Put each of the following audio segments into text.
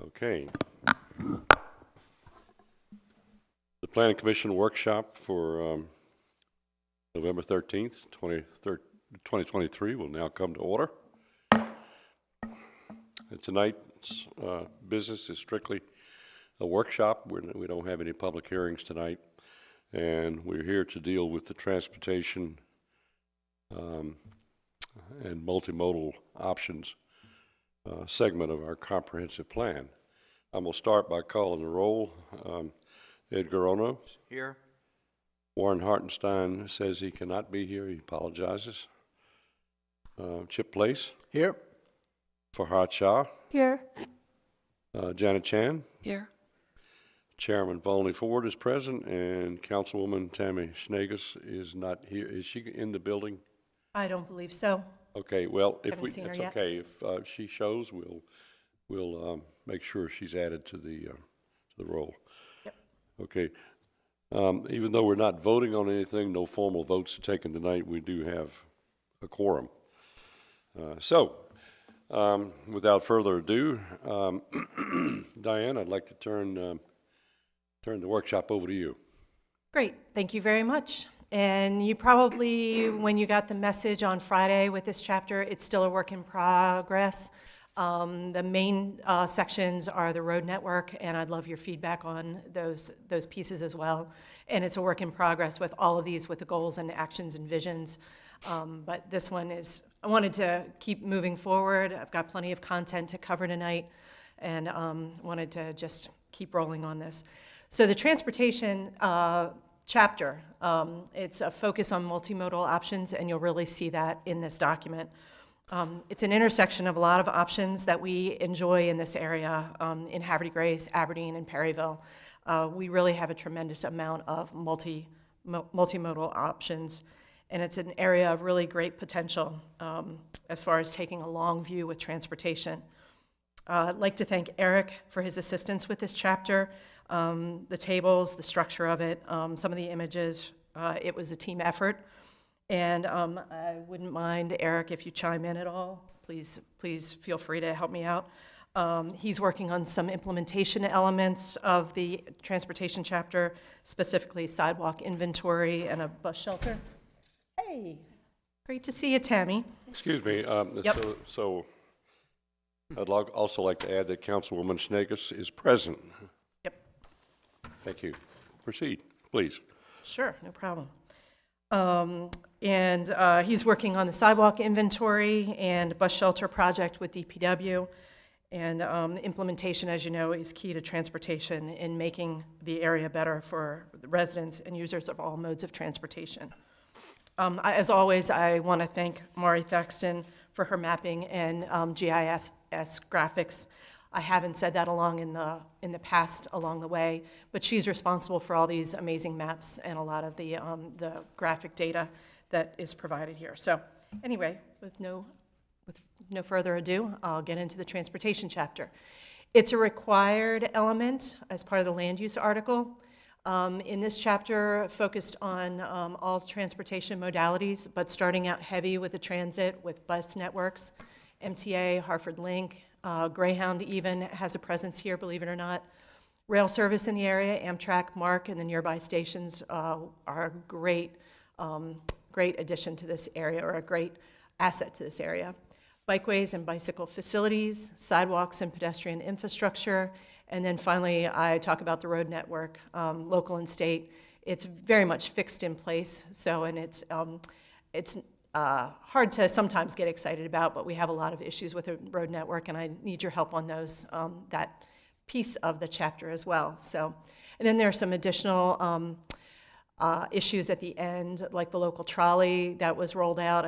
Okay. The Planning Commission workshop for November 13th, 2023 will now come to order. And tonight's business is strictly a workshop. We don't have any public hearings tonight, and we're here to deal with the transportation and multimodal options segment of our comprehensive plan. I'm going to start by calling the roll. Edgar Ono. Here. Warren Hartenstein says he cannot be here. He apologizes. Chip Place. Here. Farhad Shah. Here. Janet Chan. Here. Chairman Volney Ford is present, and Councilwoman Tammy Schnegus is not here. Is she in the building? I don't believe so. Okay, well, if Haven't seen her it's yet. okay. If she shows, we'll make sure she's added to the roll. Yep. Okay. Even though we're not voting on anything, no formal votes are taken tonight, we do have a quorum. Without further ado, Diane, I'd like to turn the workshop over to you. Great, thank you very much. And you probably, when you got the message on Friday with this chapter, it's still a work in progress. The main sections are the road network, and I'd love your feedback on those pieces as well. And it's a work in progress with all of these, with the goals and actions and visions. But this one is, I wanted to keep moving forward. I've got plenty of content to cover tonight, and wanted to just keep rolling on this. So the transportation chapter, it's a focus on multimodal options, and you'll really see that in this document. It's an intersection of a lot of options that we enjoy in this area, in Havre de Grace, Aberdeen, and Perryville. We really have a tremendous amount of multimodal options, and it's an area of really great potential as far as taking a long view with transportation. I'd like to thank Eric for his assistance with this chapter, the tables, the structure of it, some of the images. It was a team effort. And I wouldn't mind, Eric, if you chime in at all. Please feel free to help me out. He's working on some implementation elements of the transportation chapter, specifically sidewalk inventory and a bus shelter. Hey, great to see you, Tammy. Excuse me. Yep. So I'd also like to add that Councilwoman Schnegus is present. Yep. Thank you. Proceed, please. Sure, no problem. And he's working on the sidewalk inventory and bus shelter project with DPW. And implementation, as you know, is key to transportation in making the area better for the residents and users of all modes of transportation. As always, I want to thank Maury Thaxton for her mapping and GIS graphics. I haven't said that in the past along the way, but she's responsible for all these amazing maps and a lot of the graphic data that is provided here. So anyway, with no further ado, I'll get into the transportation chapter. It's a required element as part of the land use article. In this chapter, focused on all transportation modalities, but starting out heavy with the transit, with bus networks, MTA, Hartford Link, Greyhound even has a presence here, believe it or not. Rail service in the area, Amtrak, MARC, and the nearby stations are a great addition to this area, or a great asset to this area. Bikeways and bicycle facilities, sidewalks and pedestrian infrastructure, and then finally I talk about the road network, local and state. It's very much fixed in place, so, and it's hard to sometimes get excited about, but we have a lot of issues with the road network, and I need your help on those, that piece of the chapter as well. So, and then there are some additional issues at the end, like the local trolley that was rolled out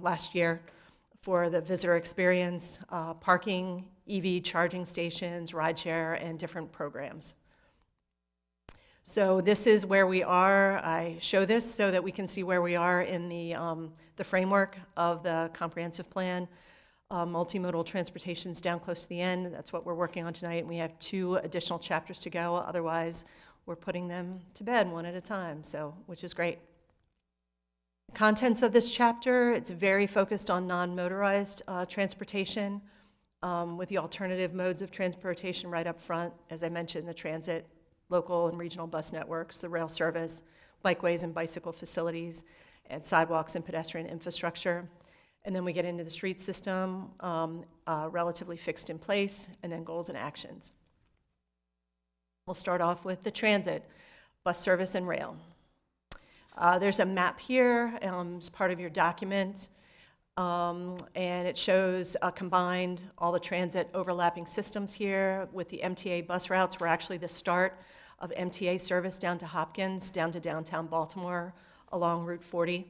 last year for the visitor experience, parking, EV charging stations, rideshare, and different programs. So this is where we are. I show this so that we can see where we are in the framework of the comprehensive plan. Multimodal transportation's down close to the end. That's what we're working on tonight. And we have 2 additional chapters to go. Otherwise, we're putting them to bed one at a time, so, which is great. Contents of this chapter, it's very focused on non-motorized transportation. with the alternative modes of transportation right up front. As I mentioned, the transit, local and regional bus networks, the rail service, bikeways and bicycle facilities, and sidewalks and pedestrian infrastructure. And then we get into the street system, relatively fixed in place, and then goals and actions. We'll start off with the transit, bus service and rail. There's a map here as part of your document, and it shows combined all the transit overlapping systems here with the MTA bus routes. We're actually the start of MTA service down to Hopkins, down to downtown Baltimore along Route 40.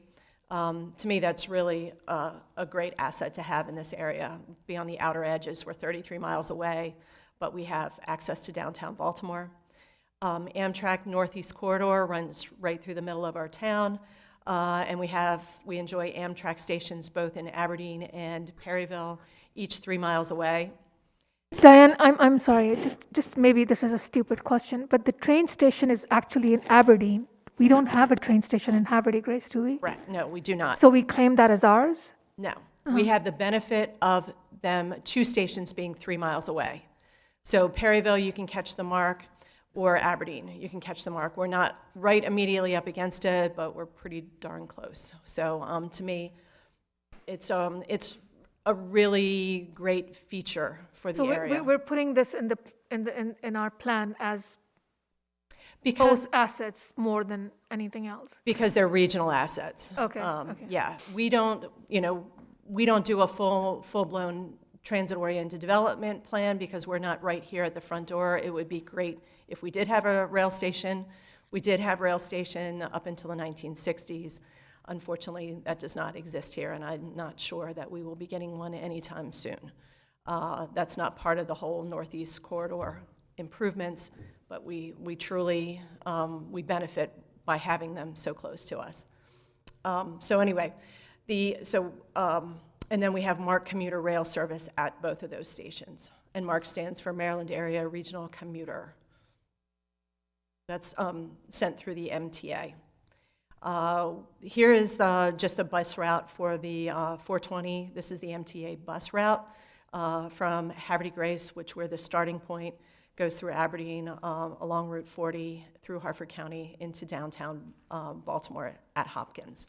To me, that's really a great asset to have in this area. Be on the outer edges, we're 33 miles away, but we have access to downtown Baltimore. Amtrak Northeast Corridor runs right through the middle of our town, and we enjoy Amtrak stations both in Aberdeen and Perryville, each 3 miles away. Diane, I'm sorry, just maybe this is a stupid question, but the train station is actually in Aberdeen. We don't have a train station in Havre, Grace, do we? Correct. No, we do not. So we claim that as ours? No. We have the benefit of them, 2 stations being 3 miles away. So Perryville, you can catch the MARC, or Aberdeen, you can catch the MARC. We're not right immediately up against it, but we're pretty darn close. So to me, it's a really great feature for the area. So we're putting this in our plan as because assets more than anything else. Because they're regional assets. Okay. Okay. Yeah, we don't do a full-blown transit-oriented development plan because we're not right here at the front door. It would be great if we did have a rail station. We did have rail station up until the 1960s. Unfortunately, that does not exist here, and I'm not sure that we will be getting one anytime soon. That's not part of the whole Northeast Corridor improvements, but we truly we benefit by having them so close to us. So anyway, and then we have MARC commuter rail service at both of those stations, and MARC stands for Maryland Area Regional Commuter. That's sent through the MTA. Here is just the bus route for the 420. This is the MTA bus route from Havre de Grace, which we're the starting point, goes through Aberdeen, along Route 40, through Harford County, into downtown Baltimore at Hopkins.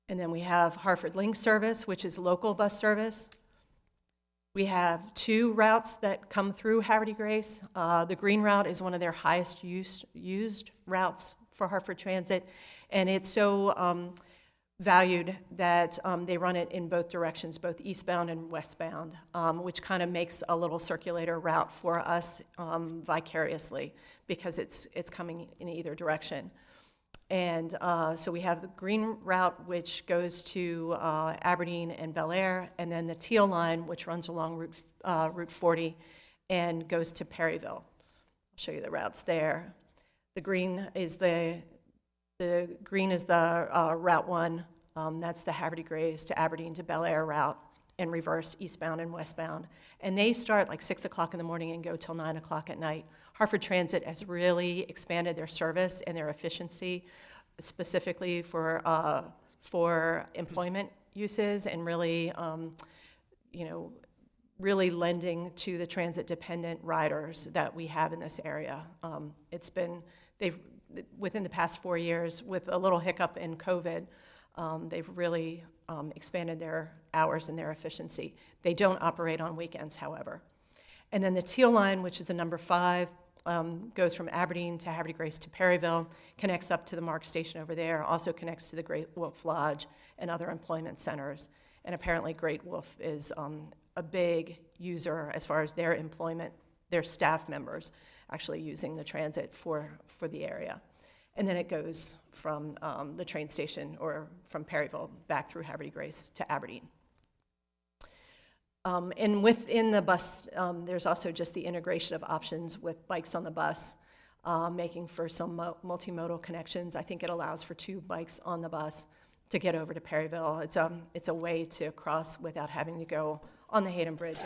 And then we have Hartford Link service, which is local bus service. We have 2 routes that come through Havre de Grace. The green route is one of their highest used routes for Hartford Transit, and it's so valued that they run it in both directions, both eastbound and westbound, which kind of makes a little circulator route for us vicariously because it's coming in either direction. And so we have the green route, which goes to Aberdeen and Bel Air, and then the teal line, which runs along Route 40 and goes to Perryville. I'll show you the routes there. The green is the Route 1. That's the Havre de Grace to Aberdeen to Bel Air route, and reverse eastbound and westbound. And they start like 6 o'clock in the morning and go till 9 o'clock at night. Hartford Transit has really expanded their service and their efficiency, specifically for employment uses, and really, really lending to the transit-dependent riders that we have in this area. Within the past 4 years, with a little hiccup in COVID, they've really expanded their hours and their efficiency. They don't operate on weekends, however. And then the teal line, which is the number 5, goes from Aberdeen to Havre de Grace to Perryville, connects up to the MARC station over there, also connects to the Great Wolf Lodge and other employment centers. And apparently Great Wolf is a big user as far as their employment, their staff members actually using the transit for the area. And then it goes from the train station or from Perryville back through Havre de Grace to Aberdeen. And within the bus, there's also just the integration of options with bikes on the bus, making for some multimodal connections. I think it allows for 2 bikes on the bus to get over to Perryville. It's a way to cross without having to go on the Hayden Bridge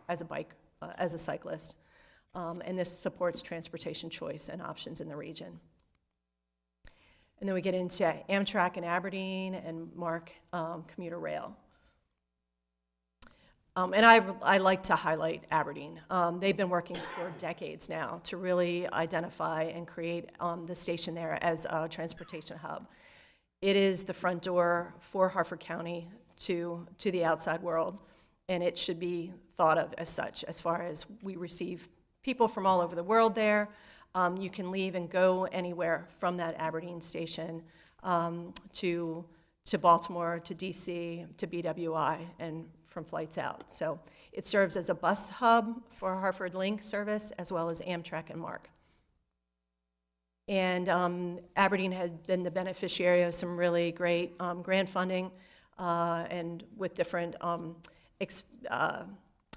as a cyclist. And this supports transportation choice and options in the region. And then we get into Amtrak in Aberdeen and MARC commuter rail. And I like to highlight Aberdeen. They've been working for decades now to really identify and create the station there as a transportation hub. It is the front door for Harford County to the outside world, and it should be thought of as such, as far as we receive people from all over the world there. You can leave and go anywhere from that Aberdeen station to Baltimore, to DC, to BWI, and from flights out. So it serves as a bus hub for Hartford Link service, as well as Amtrak and MARC. And Aberdeen had been the beneficiary of some really great grant funding and with different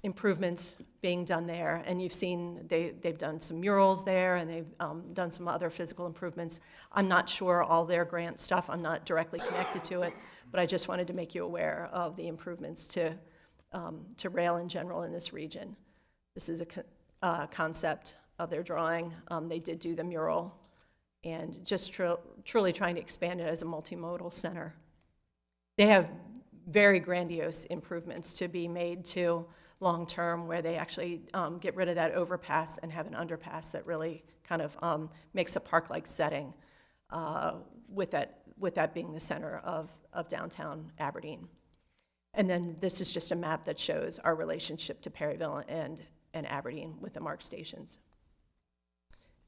improvements being done there. And you've seen they've done some murals there, and they've done some other physical improvements. I'm not sure all their grant stuff, I'm not directly connected to it, but I just wanted to make you aware of the improvements to rail in general in this region. This is a concept of their drawing. They did do the mural, and just truly trying to expand it as a multimodal center. They have very grandiose improvements to be made to long-term, where they actually get rid of that overpass and have an underpass that really kind of makes a park-like setting with that being the center of downtown Aberdeen. And then this is just a map that shows our relationship to Perryville and Aberdeen with the MARC stations.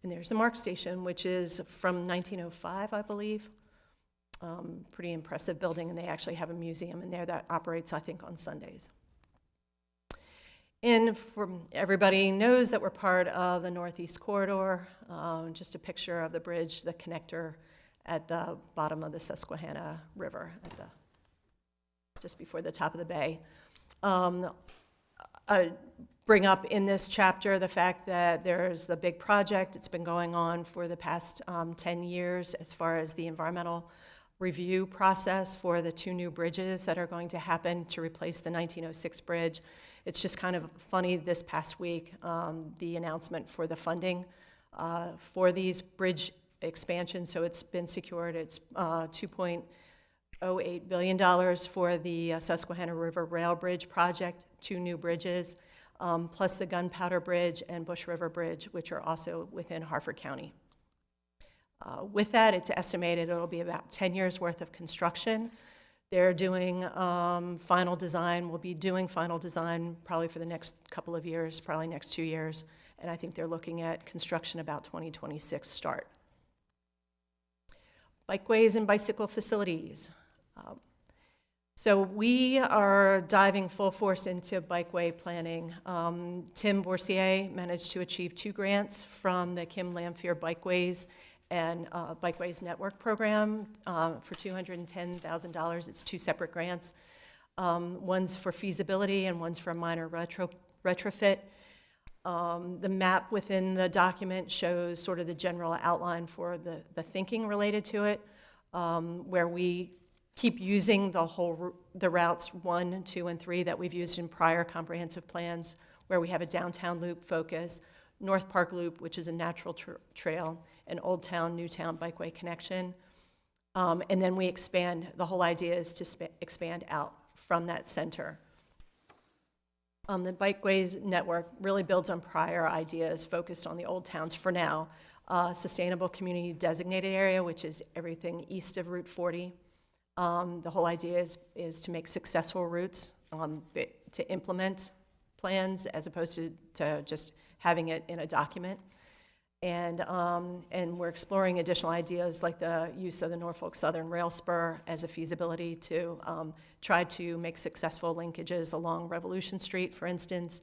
And there's the MARC station, which is from 1905, I believe. Pretty impressive building, and they actually have a museum in there that operates, I think, on Sundays. And everybody knows that we're part of the Northeast Corridor. Just a picture of the bridge, the connector at the bottom of the Susquehanna River, just before the top of the bay. I bring up in this chapter the fact that there's the big project. It's been going on for the past 10 years as far as the environmental review process for the 2 new bridges that are going to happen to replace the 1906 bridge. It's just kind of funny this past week, the announcement for the funding for these bridge expansions. So it's been secured. It's $2.08 billion for the Susquehanna River Rail Bridge project, 2 new bridges, plus the Gunpowder Bridge and Bush River Bridge, which are also within Harford County. With that, it's estimated it'll be about 10 years worth of construction. They're doing final design. We'll be doing final design probably for the next couple of years, probably next 2 years. And I think they're looking at construction about 2026 start. Bikeways and bicycle facilities. So we are diving full force into bikeway planning. Tim Boursier managed to achieve 2 grants from the Kim Lamphere Bikeways and Bikeways Network Program for $210,000. It's 2 separate grants. One's for feasibility and one's for a minor retrofit. The map within the document shows sort of the general outline for the thinking related to it, where we keep using the routes 1, 2, and 3 that we've used in prior comprehensive plans, where we have a downtown loop focus, North Park Loop, which is a natural trail, and Old Town, New Town bikeway connection. And then we expand. The whole idea is to expand out from that center. The Bikeways Network really builds on prior ideas focused on the old towns for now. Sustainable Community Designated Area, which is everything east of Route 40. The whole idea is to make successful routes, to implement plans as opposed to just having it in a document. And we're exploring additional ideas like the use of the Norfolk Southern Rail Spur as a feasibility to try to make successful linkages along Revolution Street, for instance.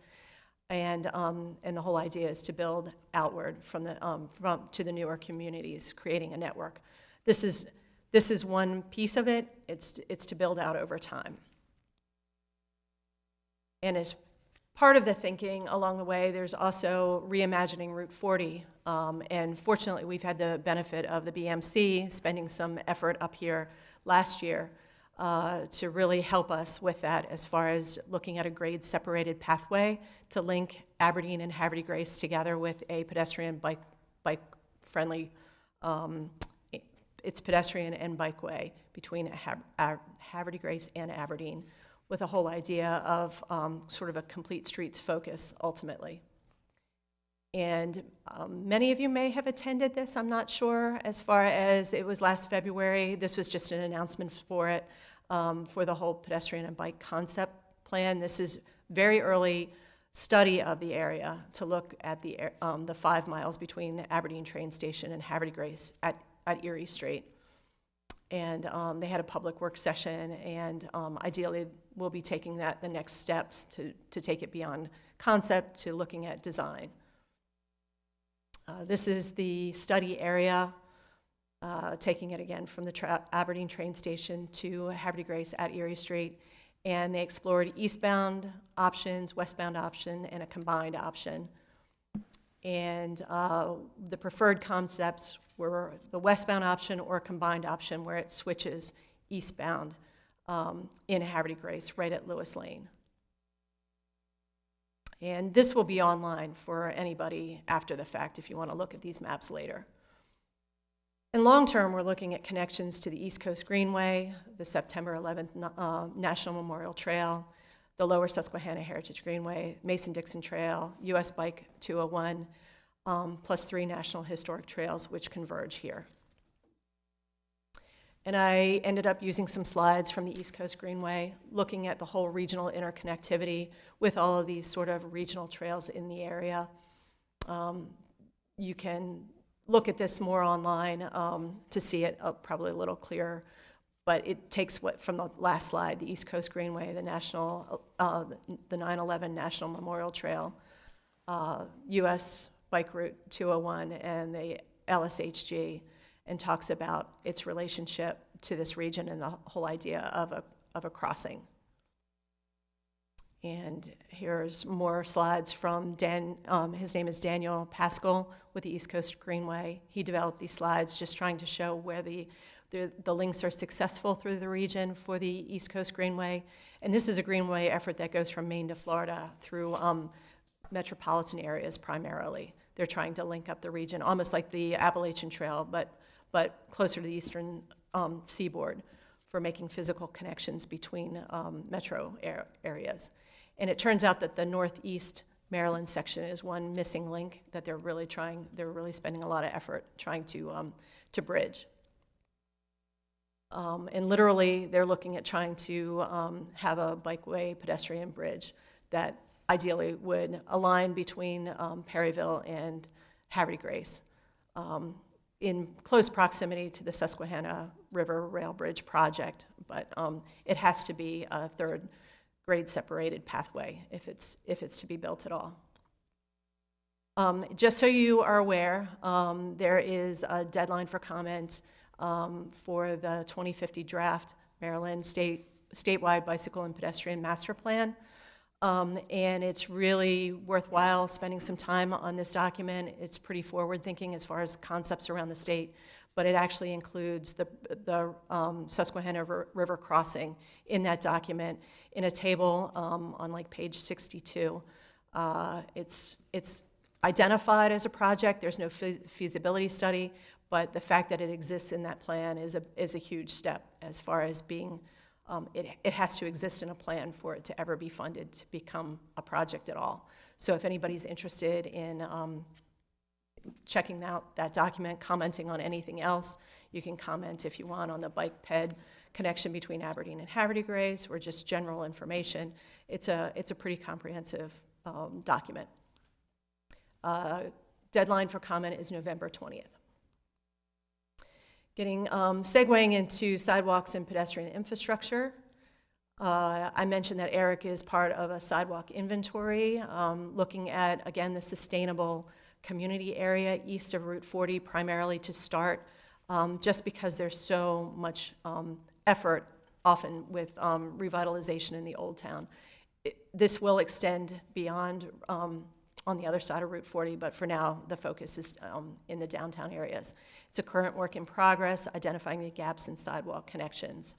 And the whole idea is to build outward to the newer communities, creating a network. This is one piece of it. It's to build out over time. And as part of the thinking along the way, there's also reimagining Route 40. And fortunately, we've had the benefit of the BMC spending some effort up here last year to really help us with that as far as looking at a grade-separated pathway to link Aberdeen and Havre de Grace together with a pedestrian bike-friendly, it's pedestrian and bikeway between Havre de Grace and Aberdeen, with a whole idea of sort of a complete streets focus ultimately. And many of you may have attended this, I'm not sure, as far as it was last February. This was just an announcement for it, for the whole pedestrian and bike concept plan. This is very early study of the area to look at the 5 miles between Aberdeen train station and Havre de Grace at Erie Strait. And they had a public work session, and ideally we'll be taking that the next steps to take it beyond concept to looking at design. This is the study area, taking it again from the Aberdeen train station to Havre de Grace at Erie Strait, and they explored eastbound options, westbound option, and a combined option. And the preferred concepts were the westbound option or combined option where it switches eastbound in Havre de Grace right at Lewis Lane. And this will be online for anybody after the fact if you want to look at these maps later. And long term, we're looking at connections to the East Coast Greenway, the September 11th National Memorial Trail, the Lower Susquehanna Heritage Greenway, Mason-Dixon Trail, US Bike 201, plus 3 National Historic Trails which converge here. And I ended up using some slides from the East Coast Greenway, looking at the whole regional interconnectivity with all of these sort of regional trails in the area. You can look at this more online to see it probably a little clearer, but it takes what from the last slide, the East Coast Greenway, the 9/11 National Memorial Trail, US Bike Route 201, and the LSHG, and talks about its relationship to this region and the whole idea of a crossing. And here's more slides from his name is Daniel Pascal with the East Coast Greenway. He developed these slides just trying to show where the links are successful through the region for the East Coast Greenway. And this is a greenway effort that goes from Maine to Florida through metropolitan areas primarily. They're trying to link up the region, almost like the Appalachian Trail, but closer to the eastern seaboard for making physical connections between metro areas. And it turns out that the Northeast Maryland section is one missing link that they're really spending a lot of effort trying to bridge. And literally, they're looking at trying to have a bikeway pedestrian bridge that ideally would align between Perryville and Havre de Grace in close proximity to the Susquehanna River Rail Bridge project, but it has to be a third grade separated pathway if it's to be built at all. Just so you are aware, there is a deadline for comment for the 2050 draft Maryland statewide bicycle and pedestrian master plan. And it's really worthwhile spending some time on this document. It's pretty forward-thinking as far as concepts around the state, but it actually includes the Susquehanna River crossing in that document in a table on like page 62. It's identified as a project. There's no feasibility study, but the fact that it exists in that plan is a huge step as far as being. It has to exist in a plan for it to ever be funded to become a project at all. So if anybody's interested in checking out that document, commenting on anything else, you can comment if you want on the bike ped connection between Aberdeen and Havre de Grace or just general information. It's a pretty comprehensive document. Deadline for comment is November 20th. Segueing into sidewalks and pedestrian infrastructure. I mentioned that Eric is part of a sidewalk inventory, looking at, again, the sustainable community area east of Route 40, primarily to start, just because there's so much effort, often with revitalization in the Old Town. This will extend beyond on the other side of Route 40, but for now, the focus is in the downtown areas. It's a current work in progress, identifying the gaps in sidewalk connections.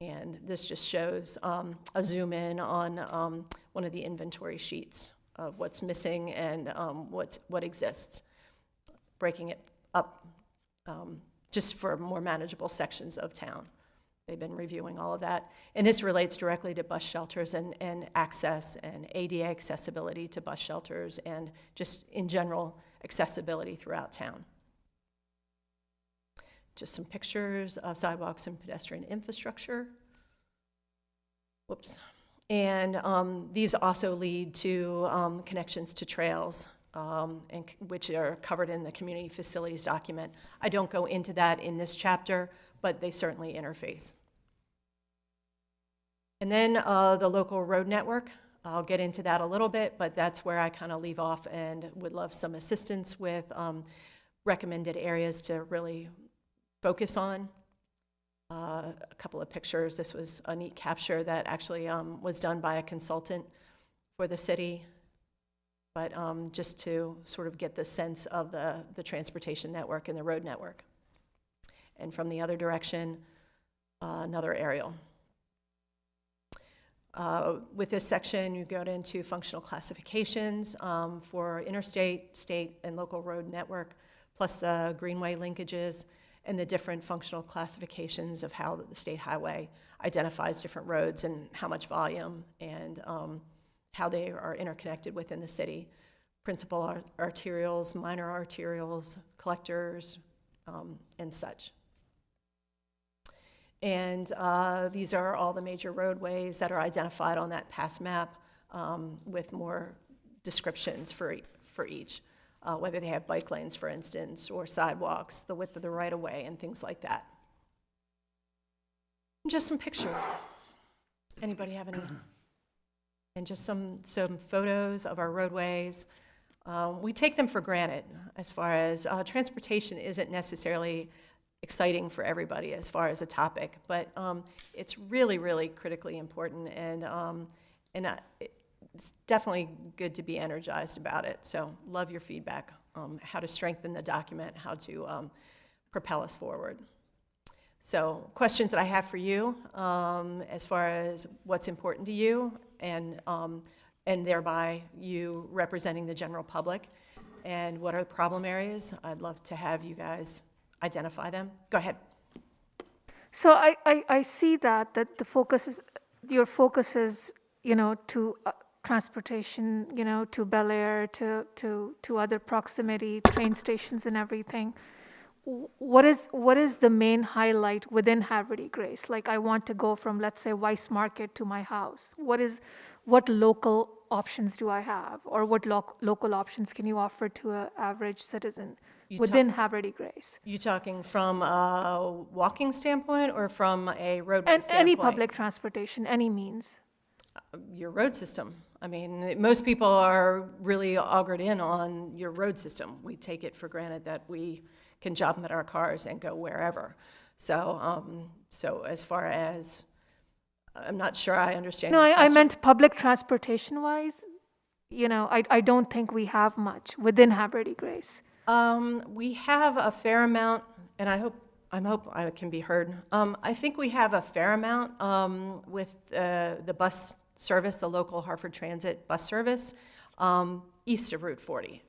And this just shows a zoom in on one of the inventory sheets of what's missing and what exists, breaking it up just for more manageable sections of town. They've been reviewing all of that. And this relates directly to bus shelters and access and ADA accessibility to bus shelters and just in general accessibility throughout town. Just some pictures of sidewalks and pedestrian infrastructure. Whoops. And these also lead to connections to trails, which are covered in the community facilities document. I don't go into that in this chapter, but they certainly interface. And then the local road network, I'll get into that a little bit, but that's where I kind of leave off and would love some assistance with recommended areas to really focus on. A couple of pictures. This was a neat capture that actually was done by a consultant for the city, but just to sort of get the sense of the transportation network and the road network. And from the other direction, another aerial. With this section, you go into functional classifications for interstate, state, and local road network, plus the greenway linkages and the different functional classifications of how the state highway identifies different roads and how much volume and how they are interconnected within the city. Principal arterials, minor arterials, collectors, and such. And these are all the major roadways that are identified on that past map with more descriptions for each, whether they have bike lanes, for instance, or sidewalks, the width of the right-of-way, and things like that. And just some pictures. Anybody have any? And just some photos of our roadways. We take them for granted as far as transportation isn't necessarily exciting for everybody as far as a topic, but it's really, really critically important, and it's definitely good to be energized about it. So love your feedback, how to strengthen the document, how to propel us forward. So questions that I have for you as far as what's important to you, and thereby you representing the general public, and what are the problem areas. I'd love to have you guys identify them. Go ahead. So I see that the focus is, your focus is, to transportation, to Bel Air, to other proximity train stations and everything. What is the main highlight within Havre Grace? Like, I want to go from, let's say, Weiss Market to my house. What local options do I have, or what local options can you offer to an average citizen within Havre Grace? You talking from a walking standpoint or from a roadway And standpoint? any public transportation, any means. Your road system. I mean, most people are really augured in on your road system. We take it for granted that we can jump in our cars and go wherever. So, so as far as, I'm not sure I understand. No, your I question. meant public transportation-wise. I don't think we have much within Havre Grace. We have a fair amount, and I hope I can be heard. I think we have a fair amount with the bus service, the local Hartford Transit bus service, east of Route 40.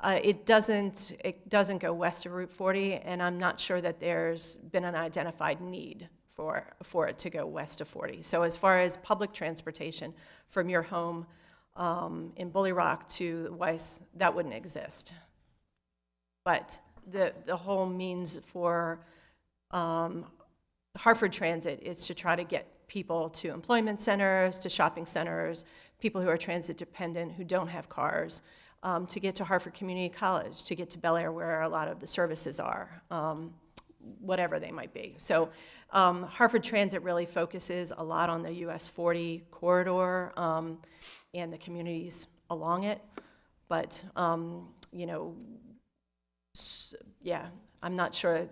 It doesn't go west of Route 40, and I'm not sure that there's been an identified need for it to go west of 40. So as far as public transportation from your home in Bully Rock to Weiss, that wouldn't exist. But the whole means for Hartford Transit is to try to get people to employment centers, to shopping centers, people who are transit dependent, who don't have cars, to get to Hartford Community College, to get to Bel Air where a lot of the services are, whatever they might be. So Hartford Transit really focuses a lot on the US 40 corridor and the communities along it. But, yeah, I'm not sure,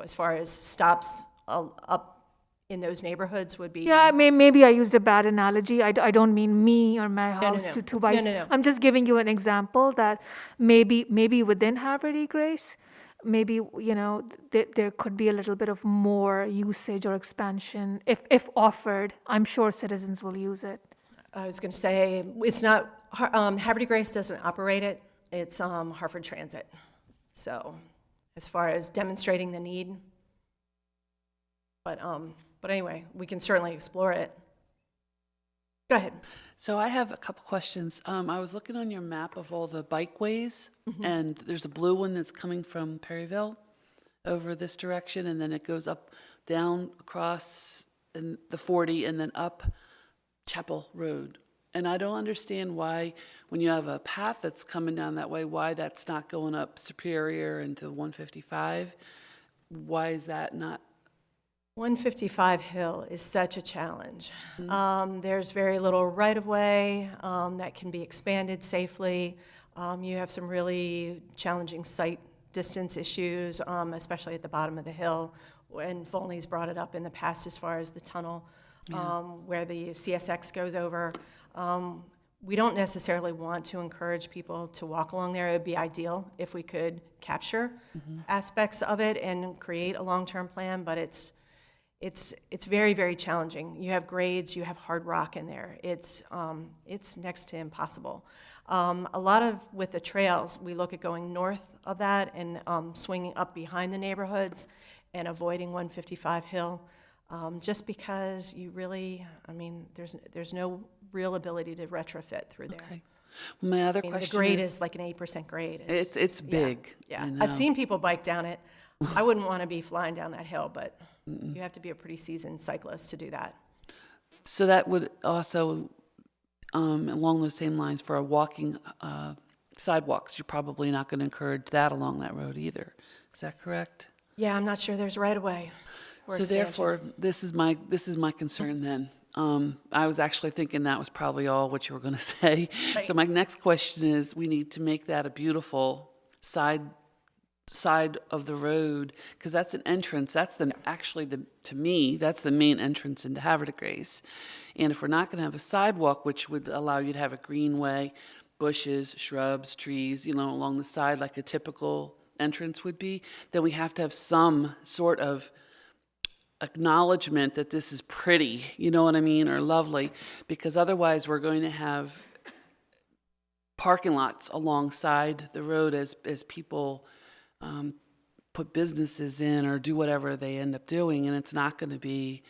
as far as stops up in those neighborhoods would be. Yeah, maybe I used a bad analogy. I don't mean me or my house to Weiss. No. I'm just giving you an example that maybe within Havre Grace, maybe, there could be a little bit of more usage or expansion. If offered, I'm sure citizens will use it. I was going to say, it's not, Havre Grace doesn't operate it. It's Hartford Transit. So as far as demonstrating the need, but But anyway, we can certainly explore it. Go ahead. So I have a couple questions. I was looking on your map of all the bikeways, and there's a blue one that's coming from Perryville over this direction, and then it goes up, down, across in the 40, and then up Chapel Road. And I don't understand why, when you have a path that's coming down that way, why that's not going up Superior into 155. Why is that not? 155 Hill is such a challenge. There's very little right-of-way that can be expanded safely. You have some really challenging site distance issues, especially at the bottom of the hill. And Folney's brought it up in the past as far as the tunnel where the CSX goes over. We don't necessarily want to encourage people to walk along there. It would be ideal if we could capture aspects of it and create a long-term plan, but it's very, very challenging. You have grades, you have hard rock in there. It's next to impossible. A lot of, with the trails, we look at going north of that and swinging up behind the neighborhoods and avoiding 155 Hill, just because you really, I mean, there's no real ability to retrofit through there. Okay. My other I mean, question the grade is like an 8% grade. It's big. Yeah, I know. I've seen people bike down it. I wouldn't want to be flying down that hill, but you have to be a pretty seasoned cyclist to do that. So that would also, along those same lines, for a walking sidewalks, you're probably not going to encourage that along that road either. Is that correct? Yeah, I'm not sure there's right of way. So therefore, this is my concern then. I was actually thinking that was probably all what you were going to say. Right. So my next question is, we need to make that a beautiful side of the road, because that's an entrance. That's to me, that's the main entrance into Havre de Grace. And if we're not going to have a sidewalk, which would allow you to have a greenway, bushes, shrubs, trees, along the side like a typical entrance would be, then we have to have some sort of acknowledgement that this is pretty, you know what I mean, or lovely, because otherwise we're going to have parking lots alongside the road as people put businesses in or do whatever they end up doing, and it's not going to be,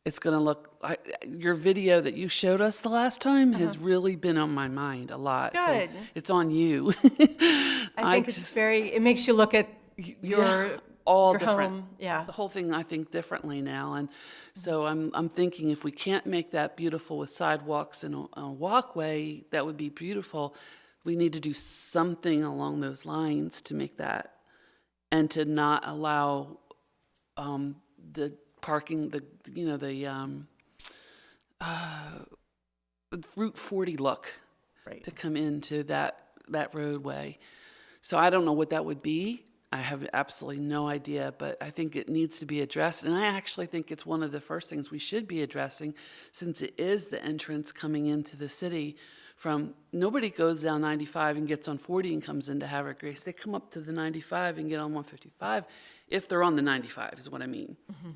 it's going to look, your video that you showed us the last time has really been on my mind a lot. Good. So it's on you. I think it's it makes you look at your all your different. home. Yeah. The whole thing, I think, differently now. And so I'm thinking if we can't make that beautiful with sidewalks and a walkway, that would be beautiful. We need to do something along those lines to make that, and to not allow the parking, the Route 40 look Right. to come into that roadway. So I don't know what that would be. I have absolutely no idea, but I think it needs to be addressed. And I actually think it's one of the first things we should be addressing, since it is the entrance coming into the city from, nobody goes down 95 and gets on 40 and comes into Havre de Grace. They come up to the 95 and get on 155, if they're on the 95 is what I mean. Mm-hmm.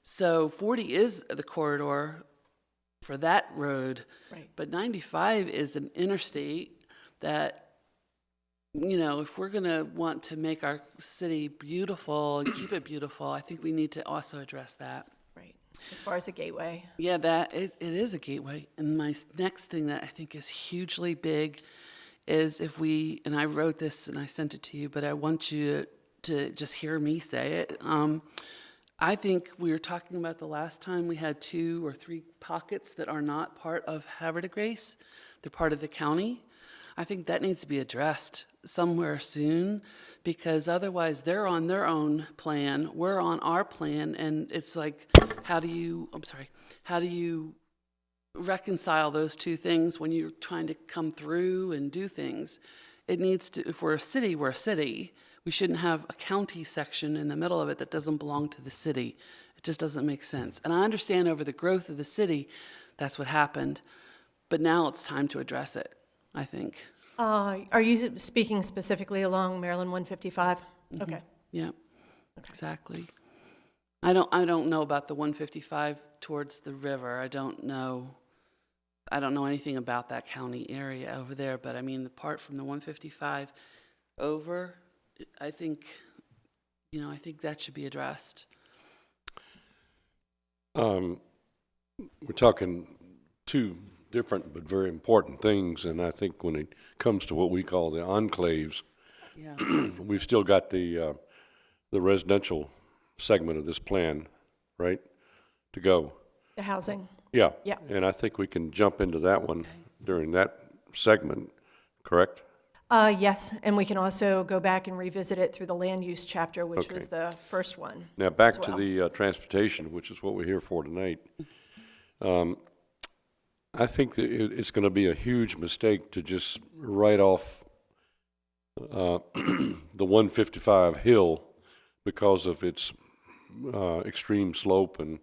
So 40 is the corridor for that road, Right. but 95 is an interstate that, if we're going to want to make our city beautiful and keep it beautiful, I think we need to also address that. Right. As far as the gateway. Yeah, it is a gateway. And my next thing that I think is hugely big is if we, and I wrote this and I sent it to you, but I want you to just hear me say it. I think we were talking about the last time we had 2 or 3 pockets that are not part of Havre de Grace. They're part of the county. I think that needs to be addressed somewhere soon, because otherwise they're on their own plan, we're on our plan, and it's like, how do you reconcile those two things when you're trying to come through and do things? It needs to, if we're a city, we're a city. We shouldn't have a county section in the middle of it that doesn't belong to the city. It just doesn't make sense. And I understand over the growth of the city, that's what happened, but now it's time to address it, I think. Are you speaking specifically along Maryland 155? Mm-hmm. Okay. Yeah, exactly. I don't know about the 155 towards the river. I don't know anything about that county area over there, but I mean, the part from the 155 over, I think that should be addressed. We're talking two different but very important things, and I think when it comes to what we call the enclaves, Yeah. we've still got the residential segment of this plan, right, to go. The housing. Yeah. Yeah. And I think we can jump into that one during that segment, correct? Yes, and we can also go back and revisit it through the land use chapter, which Okay. was the first one. Now, back as to well. the transportation, which is what we're here for tonight. I think that it's going to be a huge mistake to just write off the 155 hill because of its extreme slope and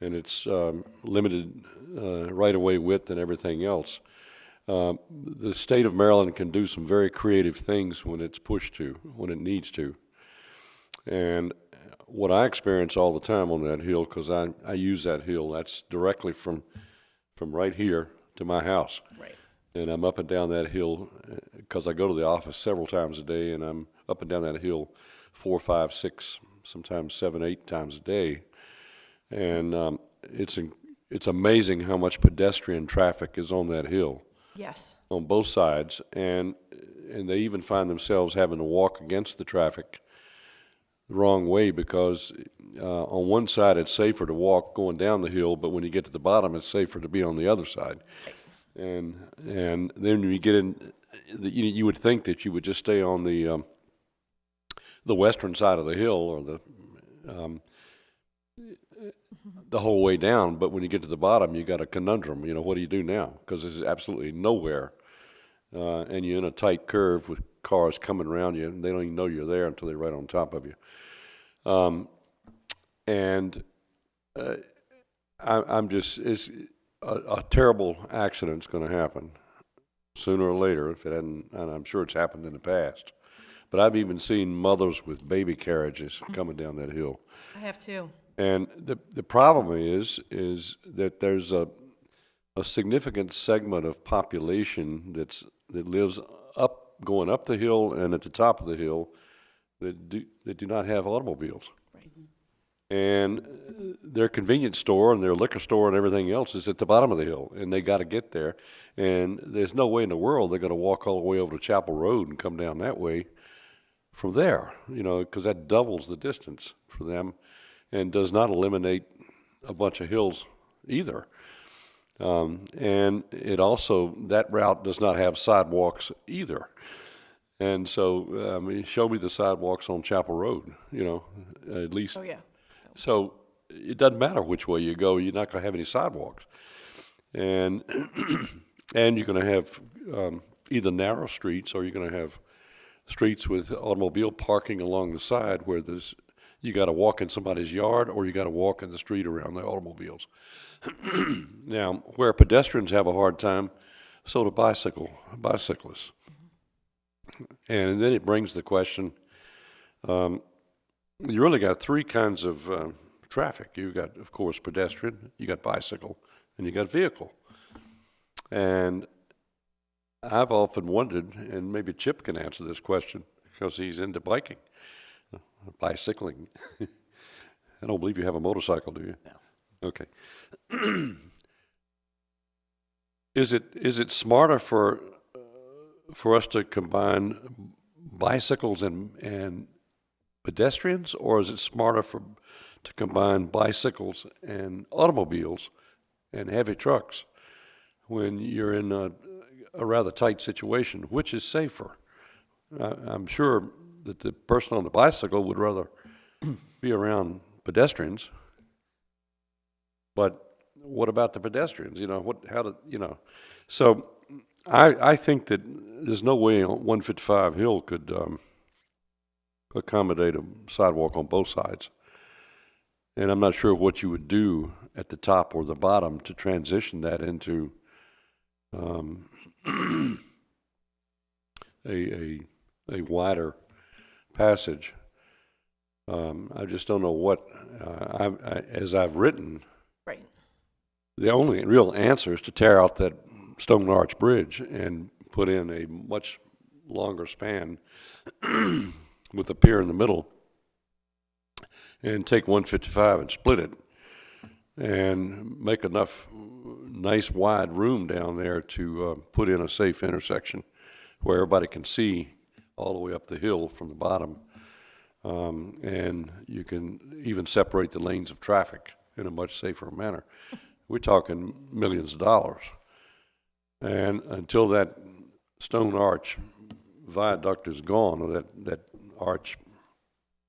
its limited right-of-way width and everything else. The state of Maryland can do some very creative things when it's pushed to, when it needs to. And what I experience all the time on that hill, because I use that hill, that's directly from right here to my house. Right. And I'm up and down that hill because I go to the office several times a day, and I'm up and down that hill 4, 5, 6, sometimes 7, 8 times a day. And it's amazing how much pedestrian traffic is on that hill. Yes. On both sides, and they even find themselves having to walk against the traffic the wrong way because on one side it's safer to walk going down the hill, but when you get to the bottom it's safer to be on the other side. And then when you get in, you would think that you would just stay on the western side of the hill or the whole way down, but when you get to the bottom, you got a conundrum. What do you do now? Because there's absolutely nowhere, and you're in a tight curve with cars coming around you, and they don't even know you're there until they're right on top of you. I'm just, it's a terrible accident's going to happen sooner or later if it hadn't, and I'm sure it's happened in the past. But I've even seen mothers with baby carriages coming down that hill. I have too. And the problem is that there's a significant segment of population that lives going up the hill and at the top of the hill that do not have automobiles. Right. And their convenience store and their liquor store and everything else is at the bottom of the hill, and they got to get there. And there's no way in the world they're going to walk all the way over to Chapel Road and come down that way from there, because that doubles the distance for them and does not eliminate a bunch of hills either. And it also, that route does not have sidewalks either. And so, show me the sidewalks on Chapel Road, at least. Oh, yeah. So it doesn't matter which way you go, you're not going to have any sidewalks. And and you're going to have either narrow streets or you're going to have streets with automobile parking along the side where you got to walk in somebody's yard or you got to walk in the street around the automobiles. Now, where pedestrians have a hard time, so do bicyclists. And then it brings the question, you really got three kinds of traffic. You've got, of course, pedestrian, you got bicycle, and you got vehicle. And I've often wondered, and maybe Chip can answer this question because he's into bicycling. I don't believe you have a motorcycle, do you? No. Okay. Is it smarter for us to combine bicycles and pedestrians, or is it smarter to combine bicycles and automobiles and heavy trucks when you're in a rather tight situation? Which is safer? I'm sure that the person on the bicycle would rather be around pedestrians, but what about the pedestrians? So I think that there's no way 155 Hill could accommodate a sidewalk on both sides. And I'm not sure what you would do at the top or the bottom to transition that into a wider passage. I just don't know what, as I've written, Right. the only real answer is to tear out that Stone Arch Bridge and put in a much longer span with a pier in the middle and take 155 and split it. and make enough nice wide room down there to put in a safe intersection where everybody can see all the way up the hill from the bottom. And you can even separate the lanes of traffic in a much safer manner. We're talking millions of dollars. And until that stone arch viaduct is gone, or that arch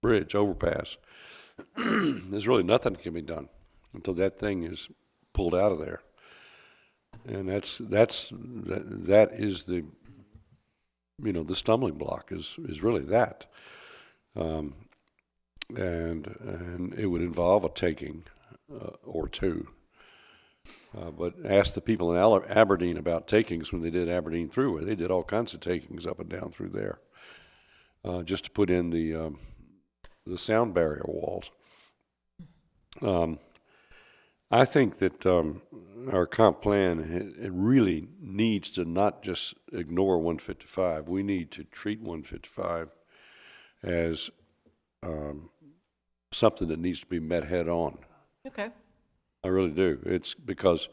bridge overpass, there's really nothing that can be done until that thing is pulled out of there. And that is the, you know, the stumbling block is really that. And it would involve a taking or two. But ask the people in Aberdeen about takings when they did Aberdeen Thruway. They did all kinds of takings up and down through there, just to put in the sound barrier walls. I think that our comp plan, it really needs to not just ignore 155. We need to treat 155 as something that needs to be met head on. Okay. I really do. It's because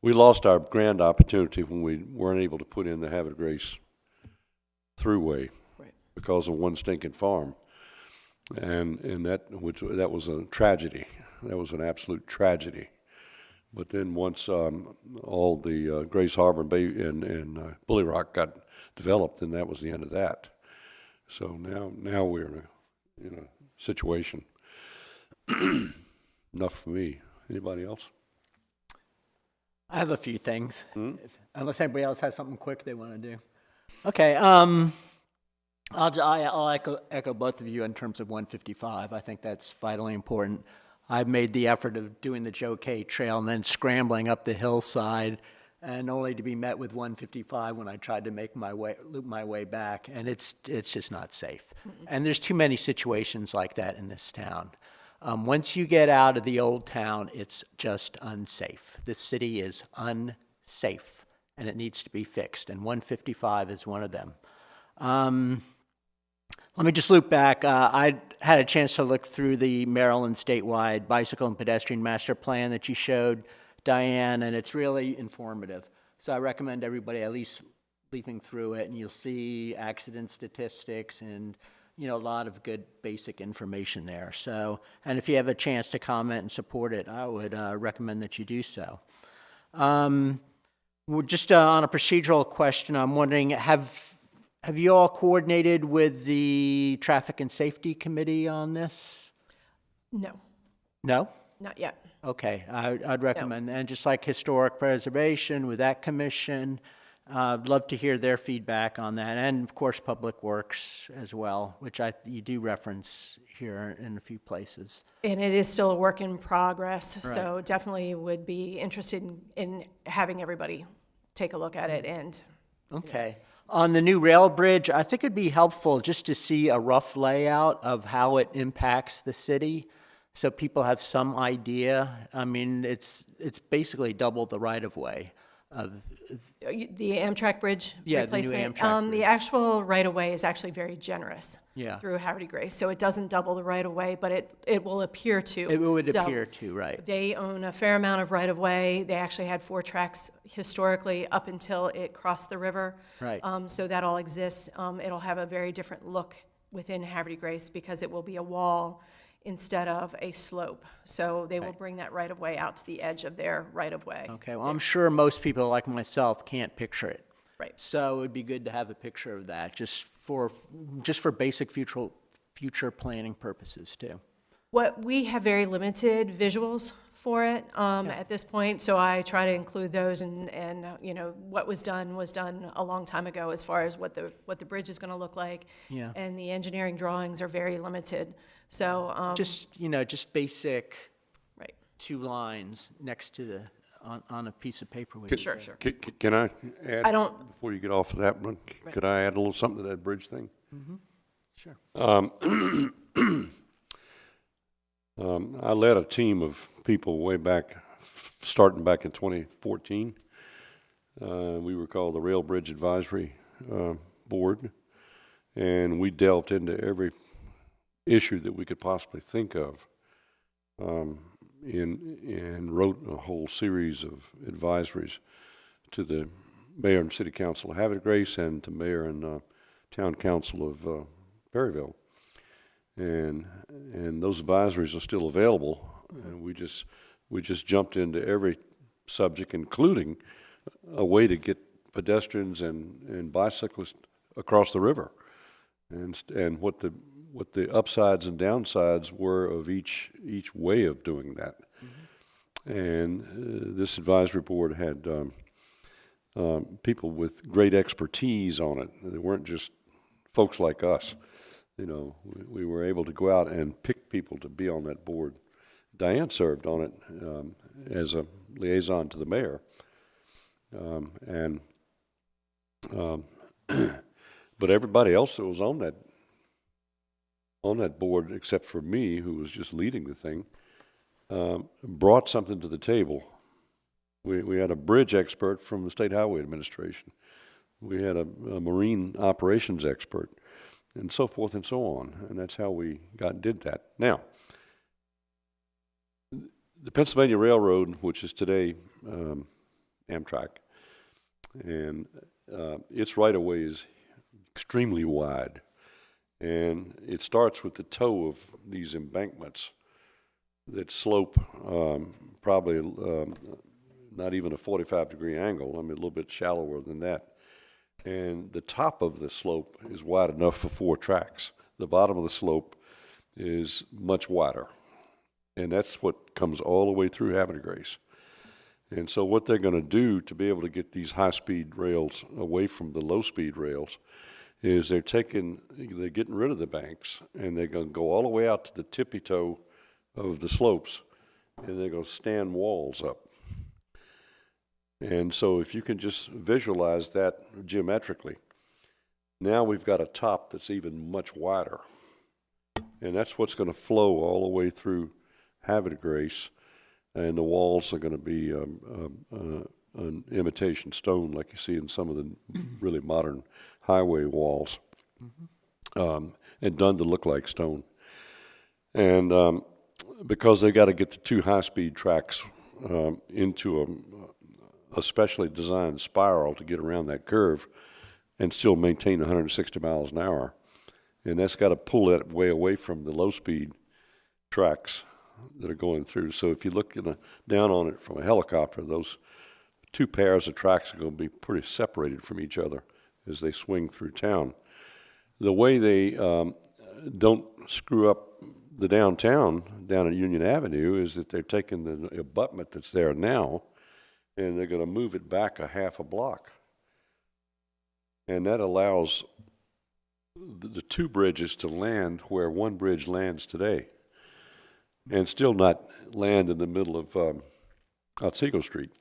we lost our grand opportunity when we weren't able to put in the Havre Grace Thruway because of one stinking farm, and that was a tragedy. That was an absolute tragedy. But then once all the Grace Harbor and Bully Rock got developed, then that was the end of that. So now we're in a situation. Enough for me. Anybody else? I have a few things, unless anybody else has something quick they want to do. Okay, I'll echo both of you in terms of 155. I think that's vitally important. I've made the effort of doing the Joe K Trail and then scrambling up the hillside, and only to be met with 155 when I tried to loop my way back, and it's just not safe. And there's too many situations like that in this town. Once you get out of the old town, it's just unsafe. This city is unsafe, and it needs to be fixed, and 155 is one of them. Let me just loop back. I had a chance to look through the Maryland statewide bicycle and pedestrian master plan that you showed, Diane, and it's really informative. So I recommend everybody at least leafing through it, and you'll see accident statistics and a lot of good basic information there. So, and if you have a chance to comment and support it, I would recommend that you do so. Just on a procedural question, I'm wondering, have you all coordinated with the Traffic and Safety Committee on this? No, No? not yet. Okay, I'd recommend, and just like Historic Preservation with that commission, I'd love to hear their feedback on that, and of course Public Works as well, which you do reference here in a few places. And it is still a work in progress, Right. so definitely would be interested in having everybody take a look at it. And Okay. On the new rail bridge, I think it'd be helpful just to see a rough layout of how it impacts the city, so people have some idea. I mean, it's basically double the right-of-way of. the Amtrak bridge Yeah, the new replacement, Amtrak bridge. the actual right-of-way is actually very generous Yeah. through Havre Grace, so it doesn't double the right-of-way, but it will appear to. It would double. appear to, right. They own a fair amount of right-of-way. They actually had 4 tracks historically up until it crossed the river. Right. So that all exists. It'll have a very different look within Havre Grace because it will be a wall instead of a slope. So they will bring that right-of-way out to the edge of their right-of-way. Okay, well, I'm sure most people like myself can't picture it. Right. So it would be good to have a picture of that, just for basic future planning purposes too. What we have very limited visuals for it at this point, so I try to include those, and what was done a long time ago as far as what the bridge is going to look like. Yeah. And the engineering drawings are very limited. So Just basic right. 2 lines next to on a piece of paper. Sure. Can I add? I don't- Before you get off of that one, could I add a little something to that bridge thing? Sure. I led a team of people way back, starting back in 2014. We were called the Rail Bridge Advisory Board, and we delved into every issue that we could possibly think of. and wrote a whole series of advisories to the mayor and city council of Havre de Grace and to mayor and town council of Perryville. And those advisories are still available. And we just jumped into every subject, including a way to get pedestrians and bicyclists across the river, and what the upsides and downsides were of each way of doing that. And this advisory board had people with great expertise on it. They weren't just folks like us. You know, we were able to go out and pick people to be on that board. Diane served on it as a liaison to the mayor. But everybody else that was on that board, except for me, who was just leading the thing, brought something to the table. We had a bridge expert from the State Highway Administration. We had a marine operations expert, and so forth and so on. And that's how we did that. Now, the Pennsylvania Railroad, which is today Amtrak, and its right-of-way is extremely wide. And it starts with the toe of these embankments that slope probably not even a 45-degree angle. I mean, a little bit shallower than that. And the top of the slope is wide enough for 4 tracks. The bottom of the slope is much wider. And that's what comes all the way through Havre de Grace. And so what they're going to do to be able to get these high-speed rails away from the low-speed rails is they're getting rid of the banks, and they're going to go all the way out to the tippy toe of the slopes, and they're going to stand walls up. And so if you can just visualize that geometrically, now we've got a top that's even much wider. And that's what's going to flow all the way through Havre de Grace, and the walls are going to be an imitation stone like you see in some of the really modern highway walls, and done to look like stone. And because they got to get the 2 high-speed tracks into a specially designed spiral to get around that curve and still maintain 160 miles an hour. And that's got to pull that way away from the low-speed tracks that are going through. So if you look down on it from a helicopter, those 2 pairs of tracks are going to be pretty separated from each other as they swing through town. The way they don't screw up the downtown down at Union Avenue is that they're taking the abutment that's there now, and they're going to move it back a half a block. And that allows the 2 bridges to land where 1 bridge lands today, and still not land in the middle of Otsego Street.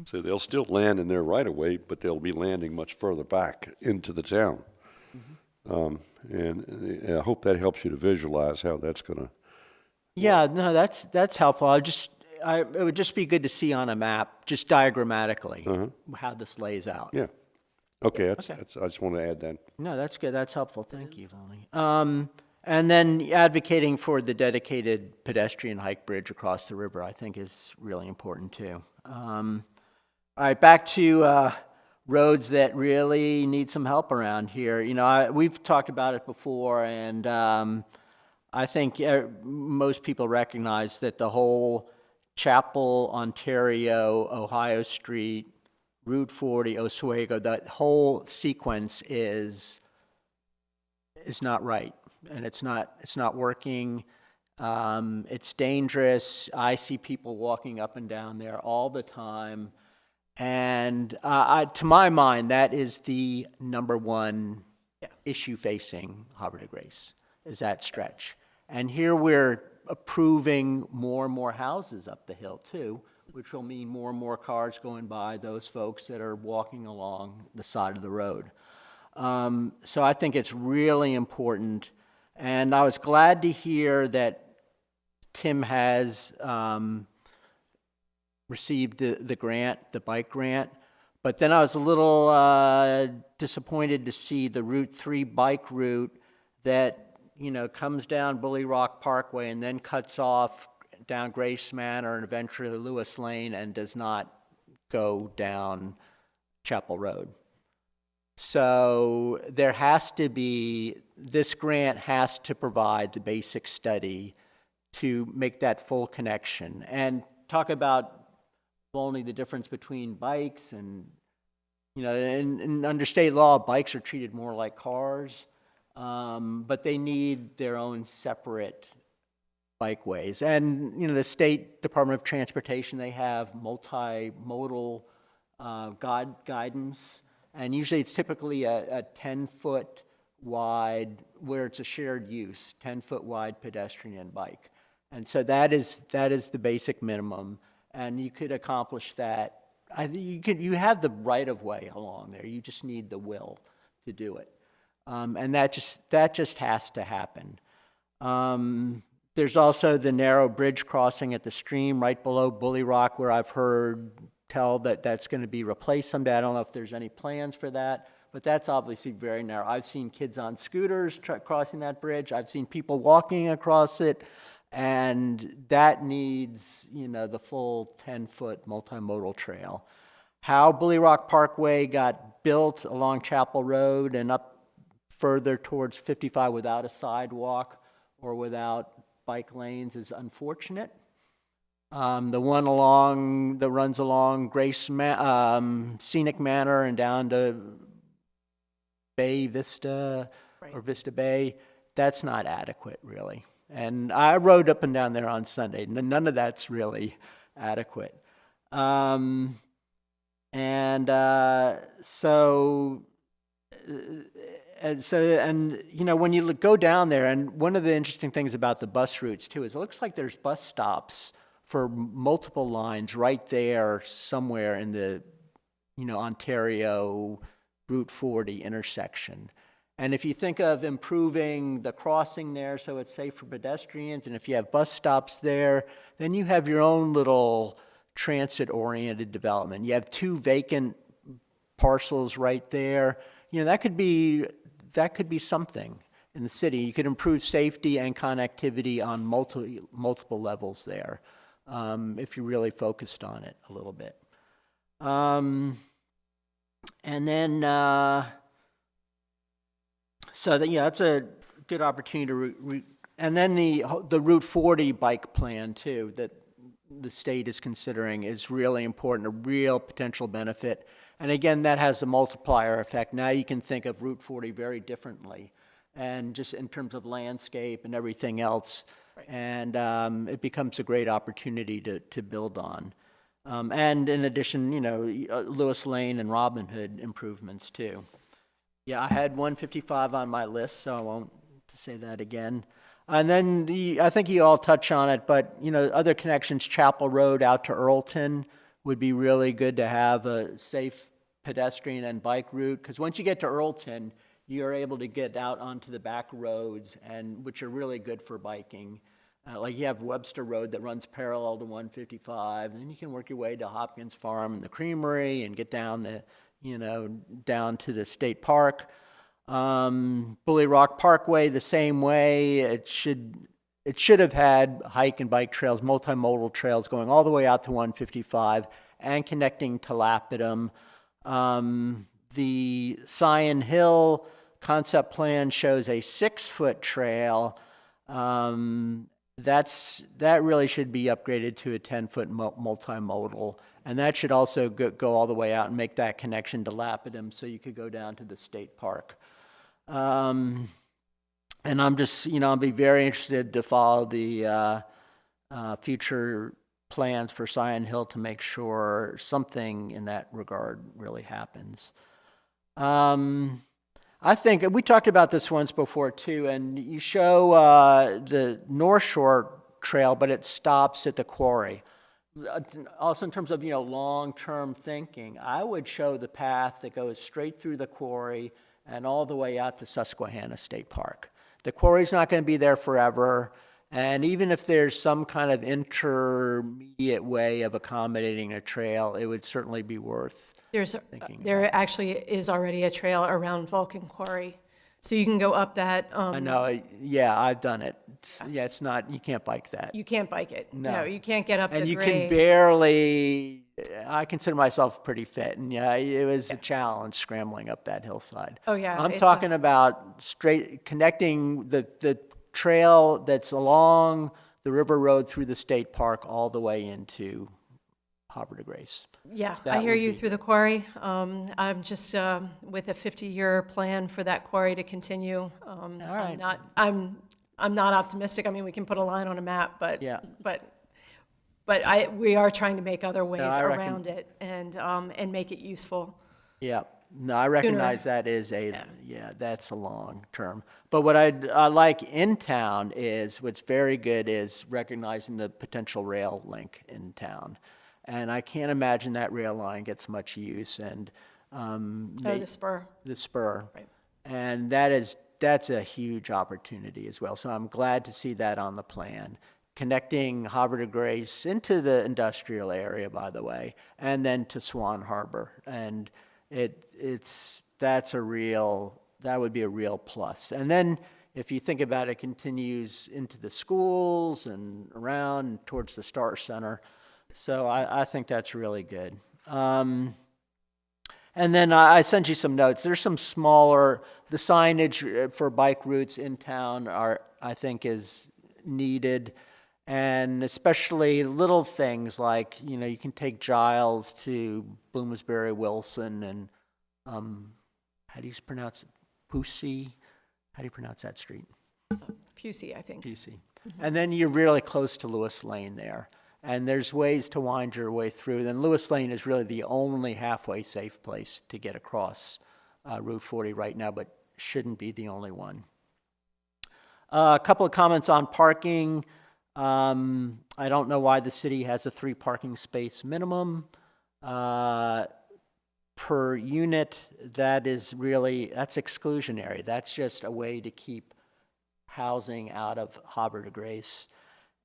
So they'll still land in their right-of-way, but they'll be landing much further back into the town. And I hope that helps you to visualize how that's going to. Yeah, no, that's helpful. It would just be good to see on a map, just diagrammatically, how this lays out. Yeah. Okay, that's, I just want to add that. No, that's good. That's helpful. Thank you, Lonnie. And then advocating for the dedicated pedestrian hike bridge across the river, I think, is really important too. All right, back to roads that really need some help around here. You know, we've talked about it before, and I think most people recognize that the whole Chapel, Ontario, Ohio Street, Route 40, Oswego, that whole sequence is not right, and it's not working. It's dangerous. I see people walking up and down there all the time, and to my mind, that is the number one issue facing Havre de Grace, is that stretch. And here we're approving more and more houses up the hill too, which will mean more and more cars going by those folks that are walking along the side of the road. So I think it's really important, and I was glad to hear that Tim has received the grant, the bike grant, but then I was a little disappointed to see the Route 3 bike route that, you know, comes down Bully Rock Parkway and then cuts off down Grace Manor and eventually Lewis Lane and does not go down Chapel Road. So there has to be, this grant has to provide the basic study to make that full connection and talk about only the difference between bikes and, you know, and under state law, bikes are treated more like cars, but they need their own separate bikeways. And, you know, the State Department of Transportation, they have multimodal guidance. And usually it's typically a 10-foot wide, where it's a shared use, 10-foot wide pedestrian bike. And so that is the basic minimum. And you could accomplish that. You have the right of way along there. You just need the will to do it. And that just has to happen. There's also the narrow bridge crossing at the stream right below Bully Rock, where I've heard tell that that's going to be replaced someday. I don't know if there's any plans for that, but that's obviously very narrow. I've seen kids on scooters crossing that bridge. I've seen people walking across it, and that needs, you know, the full 10-foot multimodal trail. How Bully Rock Parkway got built along Chapel Road and up further towards 55 without a sidewalk or without bike lanes is unfortunate. The one that runs along Scenic Manor and down to Bay Vista, right, or Vista Bay, that's not adequate, really. And I rode up and down there on Sunday. None of that's really adequate. And you know, when you go down there, and one of the interesting things about the bus routes too is it looks like there's bus stops for multiple lines right there somewhere in the, you know, Ontario Route 40 intersection. And if you think of improving the crossing there so it's safe for pedestrians, and if you have bus stops there, then you have your own little transit-oriented development. You have 2 vacant parcels right there. You know, that could be something in the city. You could improve safety and connectivity on multiple levels there, if you really focused on it a little bit. And then, so that, yeah, that's a good opportunity to, and then the Route 40 bike plan too, that the state is considering is really important, a real potential benefit. And again, that has a multiplier effect. Now you can think of Route 40 very differently, and just in terms of landscape and everything else. Right. And it becomes a great opportunity to build on. And in addition, you know, Lewis Lane and Robin Hood improvements too. Yeah, I had 155 on my list, so I won't say that again. And then I think you all touch on it, but you know, other connections, Chapel Road out to Earlton would be really good to have a safe pedestrian and bike route, because once you get to Earlton, you're able to get out onto the back roads, and which are really good for biking. Like you have Webster Road that runs parallel to 155, and then you can work your way to Hopkins Farm and the Creamery and get down down to the state park. Bully Rock Parkway, the same way. It should have had hike and bike trails, multimodal trails going all the way out to 155 and connecting to Lapidum. The Scion Hill concept plan shows a 6-foot trail. That really should be upgraded to a 10-foot multimodal, and that should also go all the way out and make that connection to Lapidum, so you could go down to the state park. And I'm just, you know, I'll be very interested to follow the future plans for Scion Hill to make sure something in that regard really happens. I think we talked about this once before too, and you show the North Shore Trail, but it stops at the quarry. Also in terms of, you know, long-term thinking, I would show the path that goes straight through the quarry and all the way out to Susquehanna State Park. The quarry's not going to be there forever, and even if there's some kind of intermediate way of accommodating a trail, it would certainly be worth thinking There about. actually is already a trail around Vulcan Quarry So you can go up that, I know, yeah, I've done it. Yeah, it's not, you can't bike that. you can't bike it. No. You can't get up the And grade. you can barely, I consider myself pretty fit, and yeah, it was a challenge scrambling up that hillside. Oh, yeah, I'm it's talking about straight, connecting the trail that's along the River Road through the state park all the way into Havre de Grace. Yeah, That I hear would you be through the quarry. I'm just with a 50-year plan for that quarry to continue. All right. I'm not optimistic. I mean, we can put a line on a map, but Yeah. we are trying to make other ways I reckon- around it and make it useful. Yeah, no, I recognize that is yeah, that's a long term. But what I like in town is, what's very good is recognizing the potential rail link in town. And I can't imagine that rail line gets much use, and The spur. the spur. Right. And that's a huge opportunity as well. So I'm glad to see that on the plan. Connecting Havre de Grace into the industrial area, by the way, and then to Swan Harbor. And that would be a real plus. And then if you think about it, it continues into the schools and around and towards the Star Center. So I think that's really good. And then I sent you some notes. There's some smaller, the signage for bike routes in town I think is needed. And especially little things like, you can take Giles to Bloomsbury Wilson and, how do you pronounce it? Pusey? How do you pronounce that street? Pusey, I think. Pusey. And then you're really close to Lewis Lane there. And there's ways to wind your way through. Then Lewis Lane is really the only halfway safe place to get across Route 40 right now, but shouldn't be the only one. A couple of comments on parking. I don't know why the city has a 3 parking space minimum per unit. That's exclusionary. That's just a way to keep housing out of Havre de Grace.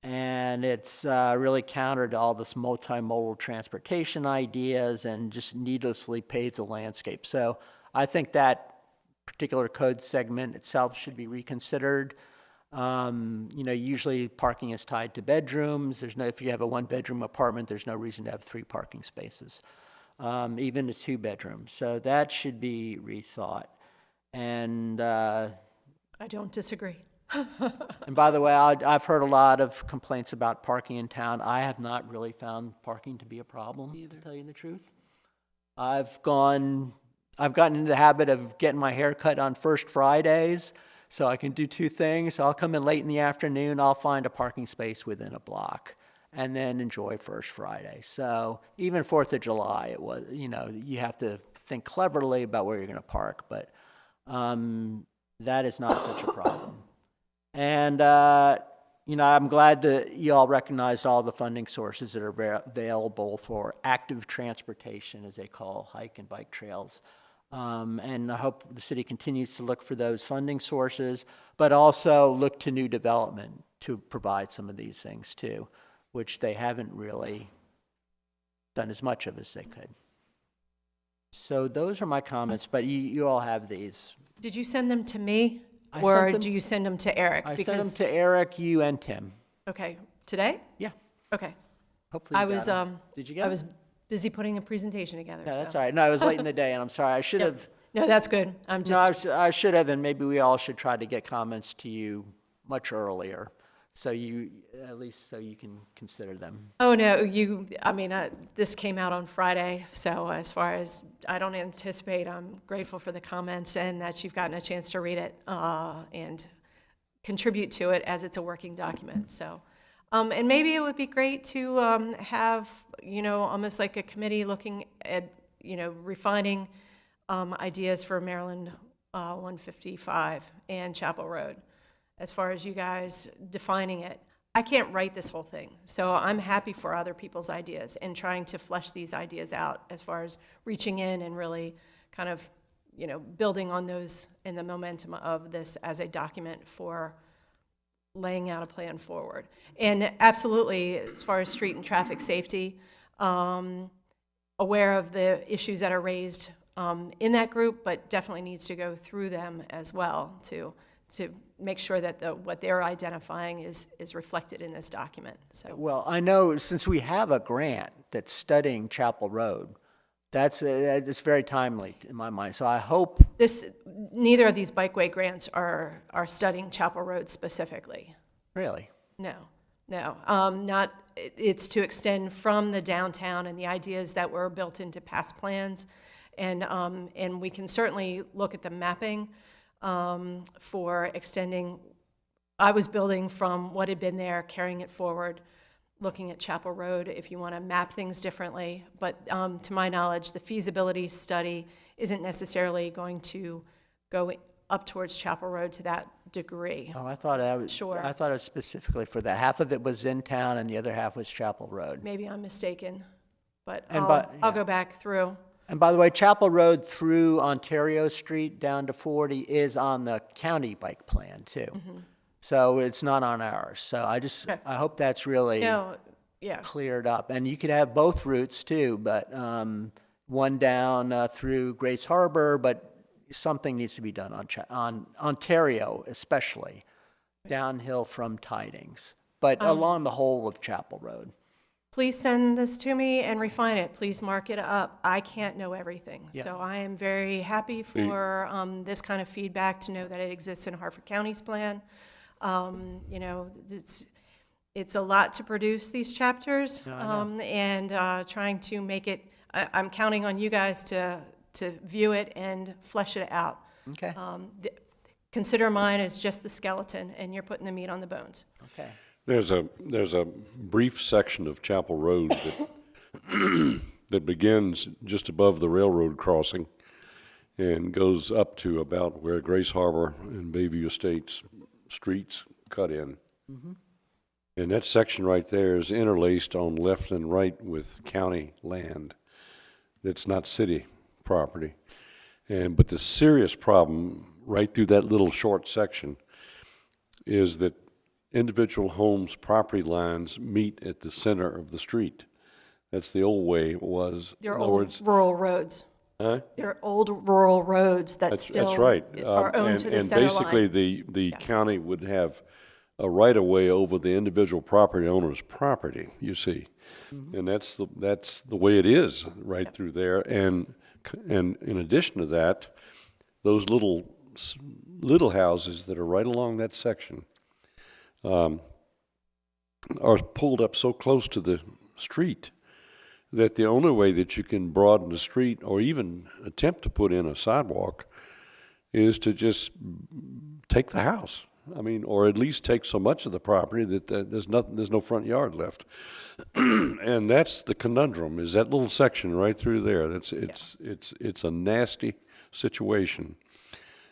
And it's really counter to all this multimodal transportation ideas and just needlessly paves the landscape. So I think that particular code segment itself should be reconsidered. Usually parking is tied to bedrooms. If you have a 1-bedroom apartment, there's no reason to have 3 parking spaces, even a 2-bedroom. So that should be rethought. And I don't disagree. and by the way, I've heard a lot of complaints about parking in town. I have not really found parking to be a problem, to tell you the truth. I've gotten into the habit of getting my hair cut on First Fridays, so I can do 2 things. I'll come in late in the afternoon, I'll find a parking space within a block, and then enjoy First Friday. So even 4th of July, it was, you have to think cleverly about where you're going to park, but that is not such a problem. And, I'm glad that you all recognized all the funding sources that are available for active transportation, as they call hike and bike trails. And I hope the city continues to look for those funding sources, but also look to new development to provide some of these things too, which they haven't really done as much of as they could. So those are my comments, but you all have these. Did you send them to me? I Or sent them- do you send them to Eric? I sent them to Eric, you, and Tim. Okay, today? Yeah, Okay. hopefully I you got was, them. Did you get I them? was busy putting a presentation together. No, so. that's all right. No, I was late in the day, and I'm sorry. I should Yep. have. No, that's good. I'm just, I should have, and maybe we all should try to get comments to you much earlier, so at least so you can consider them. oh, no, this came out on Friday, so as far as, I don't anticipate, I'm grateful for the comments and that you've gotten a chance to read it and contribute to it as it's a working document, so. And maybe it would be great to have, almost like a committee looking at, refining ideas for Maryland 155 and Chapel Road, as far as you guys defining it. I can't write this whole thing, so I'm happy for other people's ideas and trying to flesh these ideas out as far as reaching in and really kind of, building on those and the momentum of this as a document for laying out a plan forward. And absolutely, as far as street and traffic safety, aware of the issues that are raised in that group, but definitely needs to go through them as well to make sure that what they're identifying is reflected in this document. So Well, I know since we have a grant that's studying Chapel Road, it's very timely in my mind. So I hope, neither of these bikeway grants are studying Chapel Road specifically. really, No, not, it's to extend from the downtown and the ideas that were built into past plans. And we can certainly look at the mapping for extending. I was building from what had been there, carrying it forward, looking at Chapel Road if you want to map things differently. But to my knowledge, the feasibility study isn't necessarily going to go up towards Chapel Road to that degree. I thought Sure. I thought it was specifically for that. Half of it was in town and the other half was Chapel Road. Maybe I'm mistaken, but And I'll go back through. And by the way, Chapel Road through Ontario Street down to 40 is on the county bike plan too. So it's not on ours. So Okay. I hope that's really No, yeah. cleared up. And you could have both routes too, but one down through Grace Harbor, but something needs to be done on Ontario especially, downhill from Tidings, but along the whole of Chapel Road. Please send this to me and refine it. Please mark it up. I can't know everything. Yeah. So I am very happy for this kind of feedback, to know that it exists in Hartford County's plan. You know, it's a lot to produce these chapters, and trying to make it, I'm counting on you guys to view it and flesh it out. Okay. Consider mine as just the skeleton, and you're putting the meat on the bones. Okay. There's a brief section of Chapel Road that that begins just above the railroad crossing and goes up to about where Grace Harbor and Bayview Estates streets cut in. And that section right there is interlaced on left and right with county land that's not city property. But the serious problem right through that little short section is that individual homes' property lines meet at the center of the street. That's the old way it was. They're In other old words, rural roads. huh? They're old rural roads that That's still right. are owned to the center line. And basically, the Yes. county would have a right-of-way over the individual property owner's property, you see. And that's the way it is right through there. And in addition to that, those little houses that are right along that section are pulled up so close to the street that the only way that you can broaden the street or even attempt to put in a sidewalk is to just take the house. I mean, or at least take so much of the property that there's no front yard left. And that's the conundrum, is that little section right through there. It's a nasty situation.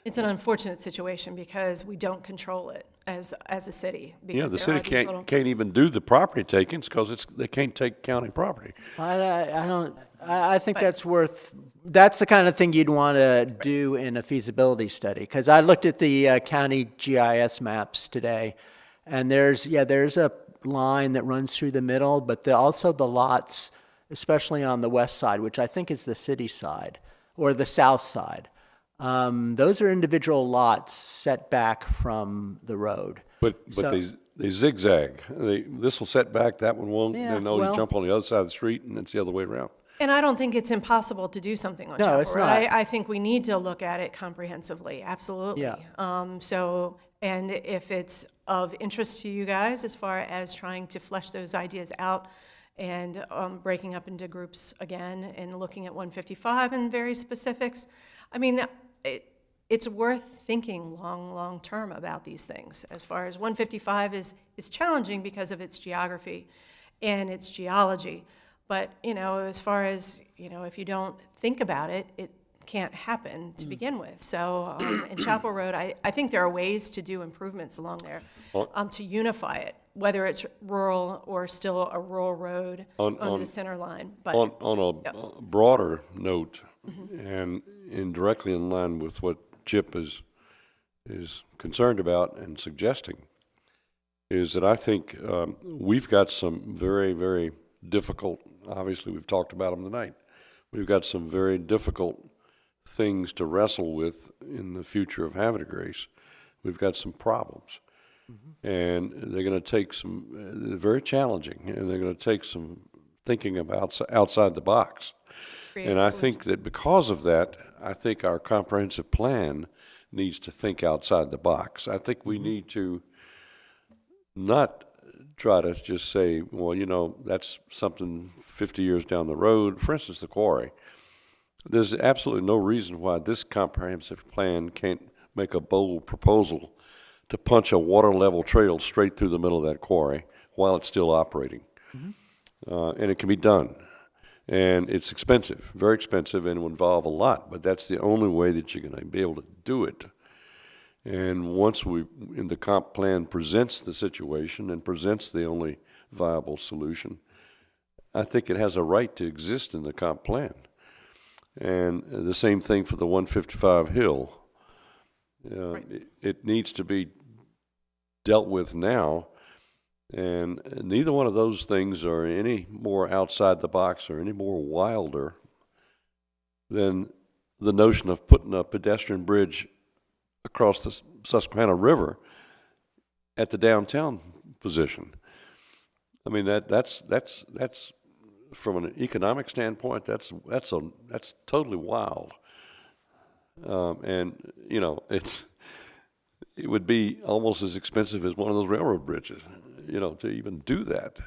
It's an unfortunate situation because we don't control it as a city. Yeah, because the there city are these little- can't even do the property takings because they can't take county property. I think that's the kind of thing you'd want to do in a feasibility study. Because I looked at the county GIS maps today, and there's a line that runs through the middle, but also the lots, especially on the west side, which I think is the city side, or the south side. Those are individual lots set back from the road. But So- they zigzag. This will set back, that one won't. Yeah, You well- jump on the other side of the street, and it's the other way around. And I don't think it's impossible to do something on No, Chapel it's Road. not. I think we need to look at it comprehensively, absolutely. Yeah. And if it's of interest to you guys as far as trying to flesh those ideas out and breaking up into groups again and looking at 155 and various specifics, I mean, it's worth thinking long term about these things. As far as 155 is challenging because of its geography and its geology. But, as far as, if you don't think about it, it can't happen to begin with. So in Chapel Road, I think there are ways to do improvements along there to unify it, whether it's rural or still a rural road on the center line. But On a broader note, and directly in line with what Chip is concerned about and suggesting, is that I think we've got some very, very difficult, obviously we've talked about them tonight, we've got some very difficult things to wrestle with in the future of Havre de Grace. We've got some problems. And they're going to take they're very challenging, and they're going to take some thinking about outside the box. And I think that because of that, I think our comprehensive plan needs to think outside the box. I think we need to not try to just say, well, you know, that's something 50 years down the road. For instance, the quarry. There's absolutely no reason why this comprehensive plan can't make a bold proposal to punch a water level trail straight through the middle of that quarry while it's still operating. And it can be done. And it's expensive, very expensive, and will involve a lot, but that's the only way that you're going to be able to do it. And once in the comp plan presents the situation and presents the only viable solution, I think it has a right to exist in the comp plan. And the same thing for the 155 Hill. It needs to be dealt with now, and neither one of those things are any more outside the box or any more wilder than the notion of putting a pedestrian bridge across the Susquehanna River at the downtown position. I mean, that's from an economic standpoint, that's totally wild. And you know, it would be almost as expensive as one of those railroad bridges, you know, to even do that.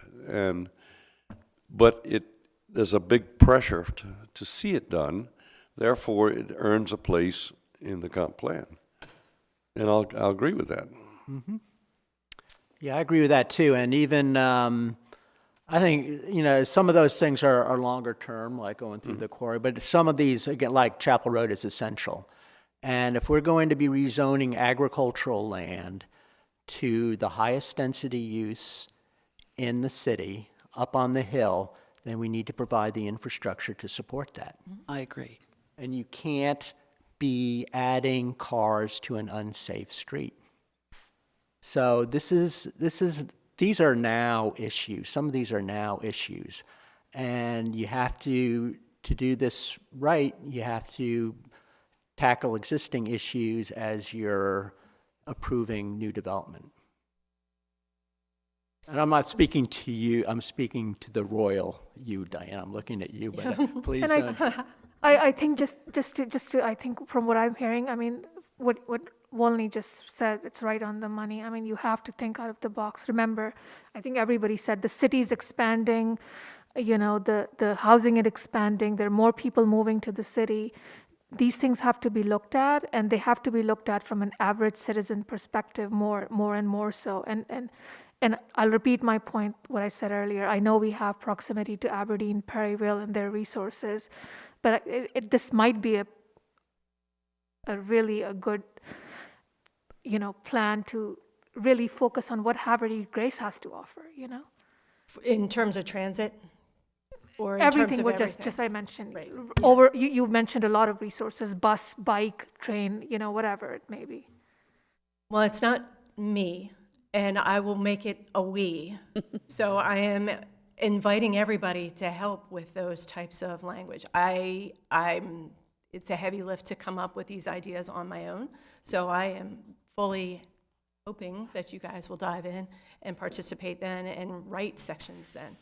But there's a big pressure to see it done. Therefore, it earns a place in the comp plan. And I'll agree with that. Mm-hmm. Yeah, I agree with that too. And even, I think, you know, some of those things are longer term, like going through the quarry, but some of these, again, like Chapel Road is essential. And if we're going to be rezoning agricultural land to the highest density use in the city, up on the hill, then we need to provide the infrastructure to support that. I agree. And you can't be adding cars to an unsafe street. So these are now issues. Some of these are now issues. And you have to do this right, you have to tackle existing issues as you're approving new development. And I'm not speaking to you, I'm speaking to the royal you, Diane. I'm looking at you, but please And don't. I think just to, I think from what I'm hearing, I mean, what Wolney just said, it's right on the money. I mean, you have to think out of the box. Remember, I think everybody said the city's expanding, you know, the housing is expanding, there are more people moving to the city. These things have to be looked at, and they have to be looked at from an average citizen perspective more and more so. And I'll repeat my point, what I said earlier. I know we have proximity to Aberdeen, Perryville, and their resources, but this might be a really good, you know, plan to really focus on what Havre de Grace has to offer, you know? In terms of transit? Or in Everything, terms of what everything? just I mentioned. Right. You mentioned a lot of resources, bus, bike, train, you know, whatever it may be. Well, it's not me, and I will make it a we. So I am inviting everybody to help with those types of language. It's a heavy lift to come up with these ideas on my own. So I am fully hoping that you guys will dive in and participate then and write sections then.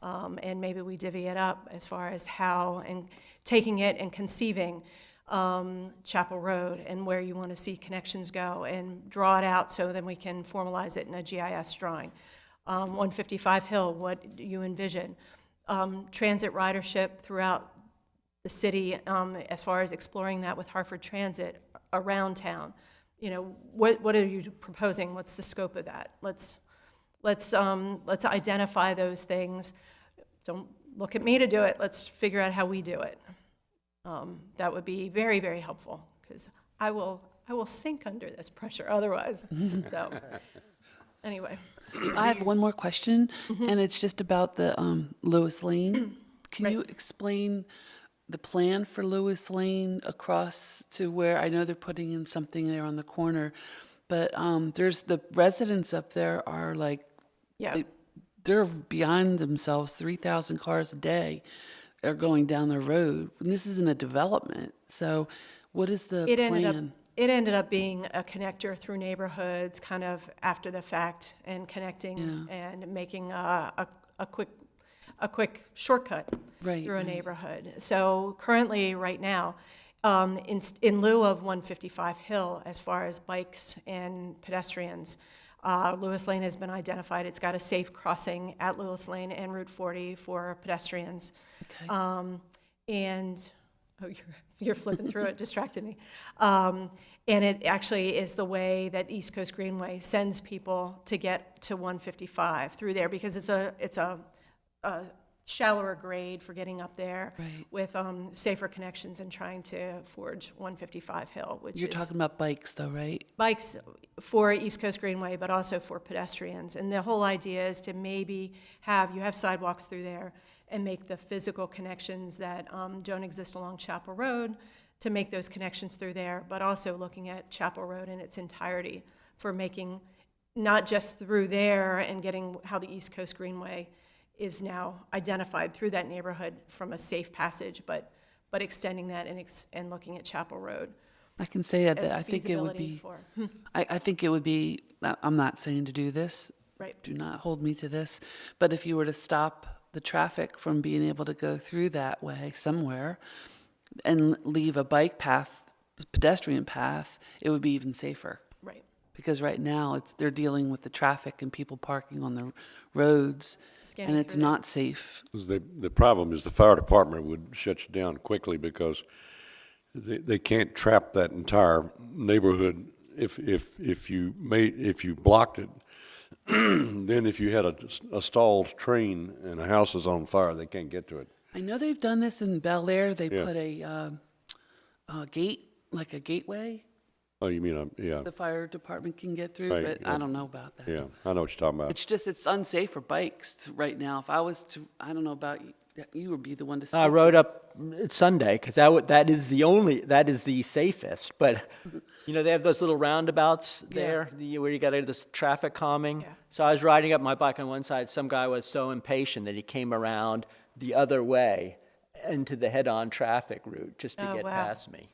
And maybe we divvy it up as far as how, and taking it and conceiving Chapel Road and where you want to see connections go, and draw it out so then we can formalize it in a GIS drawing. 155 Hill, what do you envision? Transit ridership throughout the city, as far as exploring that with Hartford Transit around town. You know, what are you proposing? What's the scope of that? Let's identify those things. Don't look at me to do it. Let's figure out how we do it. That would be very, very helpful, because I will sink under this pressure otherwise. So, anyway. I have one more question, and it's just about the Lewis Lane. Can you explain the plan for Lewis Lane across to where, I know they're putting in something there on the corner, but there's the residents up there are like, Yeah. they're beyond themselves, 3,000 cars a day. are going down the road. And this isn't a development. So what is the plan? It ended up being a connector through neighborhoods, kind of after the fact, and connecting and making a quick shortcut Right, through a right. neighborhood. So currently, right now, in lieu of 155 Hill, as far as bikes and pedestrians, Lewis Lane has been identified. It's got a safe crossing at Lewis Lane and Route 40 for pedestrians. Okay. And, oh, you're flipping through it, distracted me. And it actually is the way that East Coast Greenway sends people to get to 155 through there, because it's a shallower grade for getting up there Right. with safer connections and trying to forge 155 Hill, which You're is talking about bikes though, right? bikes for East Coast Greenway, but also for pedestrians. And the whole idea is to maybe you have sidewalks through there and make the physical connections that don't exist along Chapel Road, to make those connections through there, but also looking at Chapel Road in its entirety for making, not just through there and getting how the East Coast Greenway is now identified through that neighborhood from a safe passage, but extending that and looking at Chapel Road I can say that as I think it would feasibility be, for, I think it would be, I'm not saying to do this. right. Do not hold me to this. But if you were to stop the traffic from being able to go through that way somewhere and leave a bike path, pedestrian path, it would be even safer. Right. Because right now they're dealing with the traffic and people parking on the roads, Scanning and it's through there. not safe. The problem is the fire department would shut you down quickly because they can't trap that entire neighborhood if you blocked it. Then if you had a stalled train and a house is on fire, they can't get to it. I know they've done this in Bel Air. They Yeah. put a gate, like a gateway, Oh, you mean, yeah, the fire department can get through, Right, but yeah. I don't know about that. yeah, I know what you're talking about. It's unsafe for bikes right now. If I was to, I don't know about you, you would be the one to speak. I rode up, it's Sunday, because that is the safest, but, you know, they have those little roundabouts there, where you got this traffic calming. Yeah. So I was riding up my bike on one side, some guy was so impatient that he came around the other way into the head-on traffic route just to Oh, get wow. past me.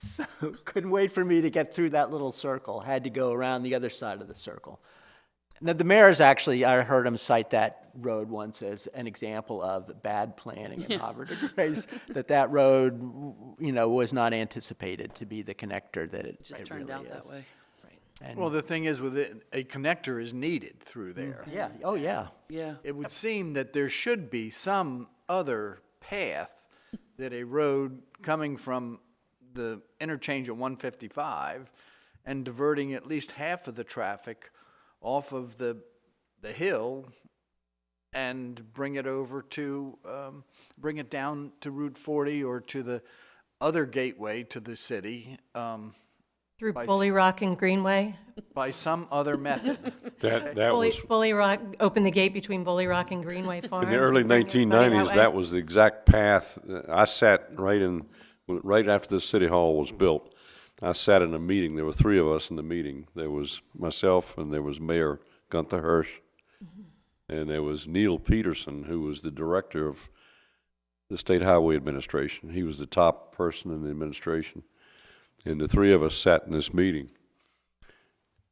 So couldn't wait for me to get through that little circle, had to go around the other side of the circle. Now, the mayor's actually, I heard him cite that road once as an example of bad planning in Havre de Grace, that road, you know, was not anticipated to be the connector that it Just it turned really out is. that way. And- Well, the thing is, with it, a connector is needed through there. Yeah, oh, yeah. Yeah. It would seem that there should be some other path that a road coming from the interchange at 155 and diverting at least half of the traffic off of the hill and bring it over to, bring it down to Route 40 or to the other gateway to the city, Through by Bully Rock and Greenway. by some other method. That Bully, was, Bully Rock, open the gate between Bully Rock and Greenway Farms. in the early and bring everybody 1990s, way. that was the exact path. I sat right after the city hall was built. I sat in a meeting. There were three of us in the meeting. There was myself, and there was Mayor Gunther Hirsch, and there was Neil Peterson, who was the director of the State Highway Administration. He was the top person in the administration. And the three of us sat in this meeting.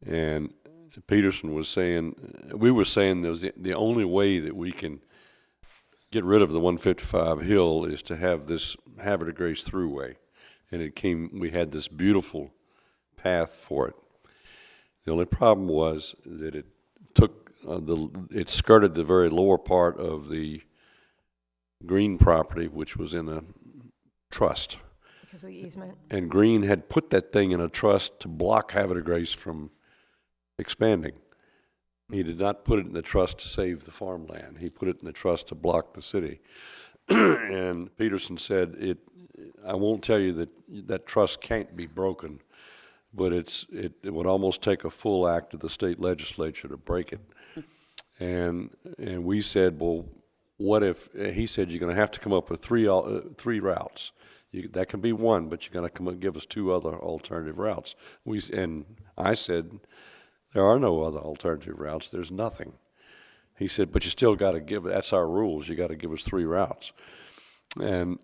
And Peterson was saying, we were saying there was the only way that we can get rid of the 155 Hill is to have this Havre de Grace Thruway. And we had this beautiful path for it. The only problem was that it took, it skirted the very lower part of the Green property, which was in a trust. Because of the easement. And Green had put that thing in a trust to block Havre de Grace from expanding. He did not put it in the trust to save the farmland. He put it in the trust to block the city. And Peterson said, I won't tell you that that trust can't be broken, but it would almost take a full act of the state legislature to break it. And we said, well, what if, he said, you're going to have to come up with three routes. That can be one, but you're going to come and give us two other alternative routes. And I said, there are no other alternative routes. There's nothing. He said, but you still got to that's our rules. You got to give us three routes. And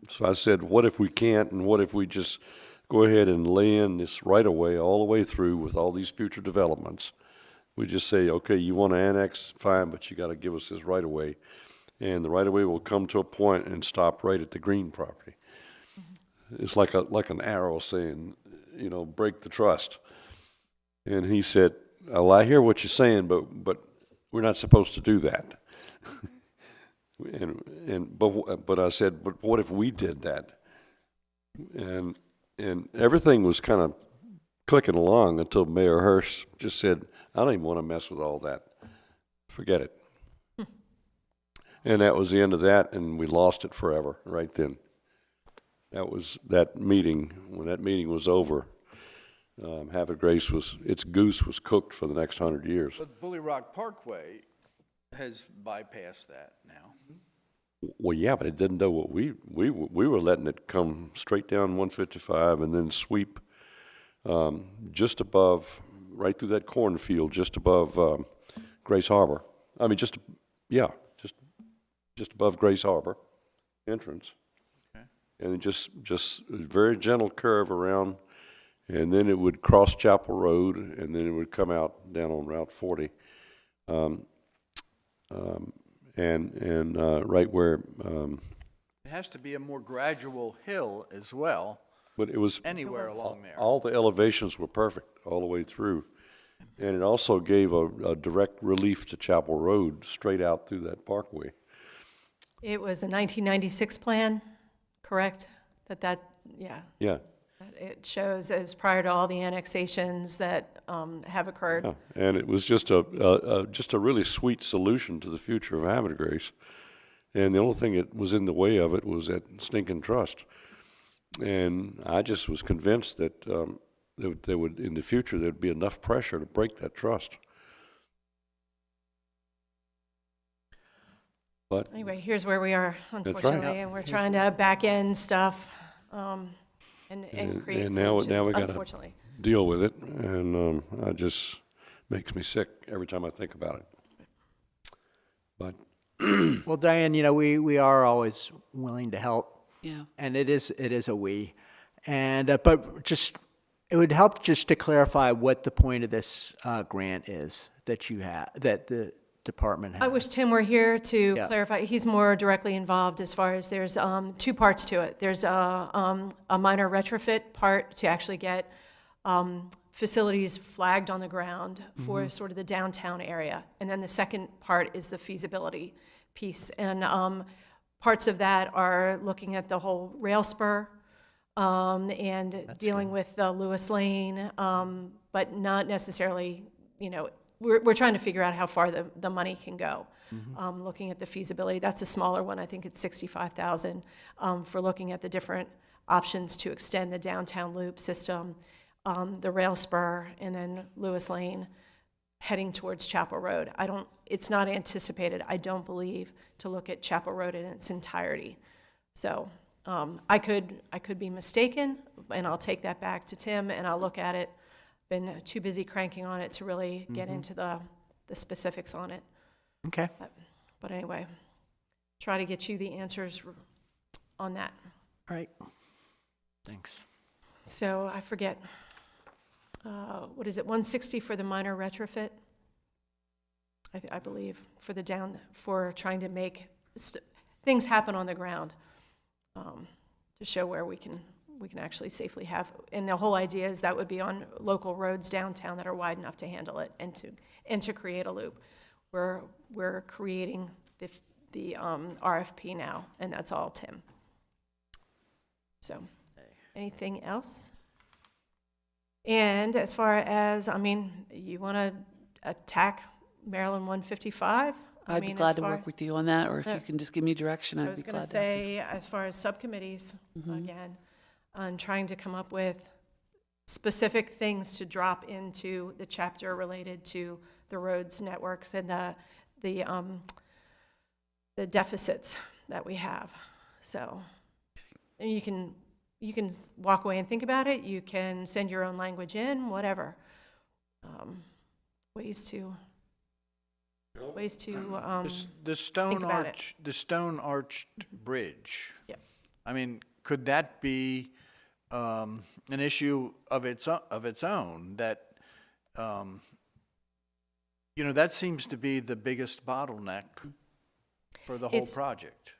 so I said, what if we can't, and what if we just go ahead and lay in this right away, all the way through with all these future developments? We just say, okay, you want to annex, fine, but you got to give us this right away. And the right of way will come to a point and stop right at the green property. It's like an arrow saying, you know, break the trust. And he said, well, I hear what you're saying, but we're not supposed to do that. But I said, but what if we did that? And everything was kind of clicking along until Mayor Hirsch just said, I don't even want to mess with all that. Forget it. And that was the end of that, and we lost it forever right then. That was that meeting. When that meeting was over, Havre Grace its goose was cooked for the next 100 years. But Bully Rock Parkway has bypassed that now. Well, yeah, but it didn't know what we were letting it come straight down 155 and then sweep just above, right through that cornfield, just above Grace Harbor. I mean, just above Grace Harbor entrance. Okay. And just a very gentle curve around, and then it would cross Chapel Road, and then it would come out down on Route 40. And right where It has to be a more gradual hill as well, but it was anywhere along there. all the elevations were perfect all the way through, and it also gave a direct relief to Chapel Road straight out through that parkway. It was a 1996 plan, correct? Yeah. Yeah. It shows as prior to all the annexations that have occurred. Yeah, and it was just a really sweet solution to the future of Havre Grace. And the only thing that was in the way of it was that stinking trust. And I just was convinced that there would, in the future, there'd be enough pressure to break that trust. But Anyway, here's where we are, unfortunately, and we're trying to back end stuff and create and now solutions, we got to unfortunately. deal with it, and it just makes me sick every time I think about it. But Well, Diane, you know, we are always willing to help. Yeah. And it is a we. And, but just, it would help just to clarify what the point of this grant is that you have, that the department has. I wish Tim were here to Yeah. clarify. He's more directly involved as far as there's two parts to it. There's a minor retrofit part to actually get facilities flagged on the ground for sort of the downtown area. And then the second part is the feasibility piece. And parts of that are looking at the whole rail spur and dealing with Lewis Lane, but not necessarily, you know, we're trying to figure out how far the money can go. Looking at the feasibility, that's a smaller one. I think it's $65,000 for looking at the different options to extend the downtown loop system, the rail spur, and then Lewis Lane heading towards Chapel Road. It's not anticipated, I don't believe, to look at Chapel Road in its entirety. So I could be mistaken, and I'll take that back to Tim and I'll look at it. Been too busy cranking on it to really get into the specifics on it. Okay. But anyway, try to get you the answers on that. All right. Thanks. So I forget, what is it, 160 for the minor retrofit? I believe, for trying to make things happen on the ground, to show where we can actually safely have, and the whole idea is that would be on local roads downtown that are wide enough to handle it and to create a loop. We're creating the RFP now, and that's all Tim. So, anything else? And as far as, I mean, you want to attack Maryland 155? I'd be glad to work with you on that, or if you can just give me direction, I I'd was be going glad to say, as far as subcommittees, again, on trying to come up with specific things to drop into the chapter related to the roads networks and the deficits that we have. So, and you can walk away and think about it. You can send your own language in, whatever. Ways to ways to, The stone about it. arch, the stone arched bridge. yeah. I mean, could that be an issue of its own that, that seems to be the biggest bottleneck for the whole It's- project.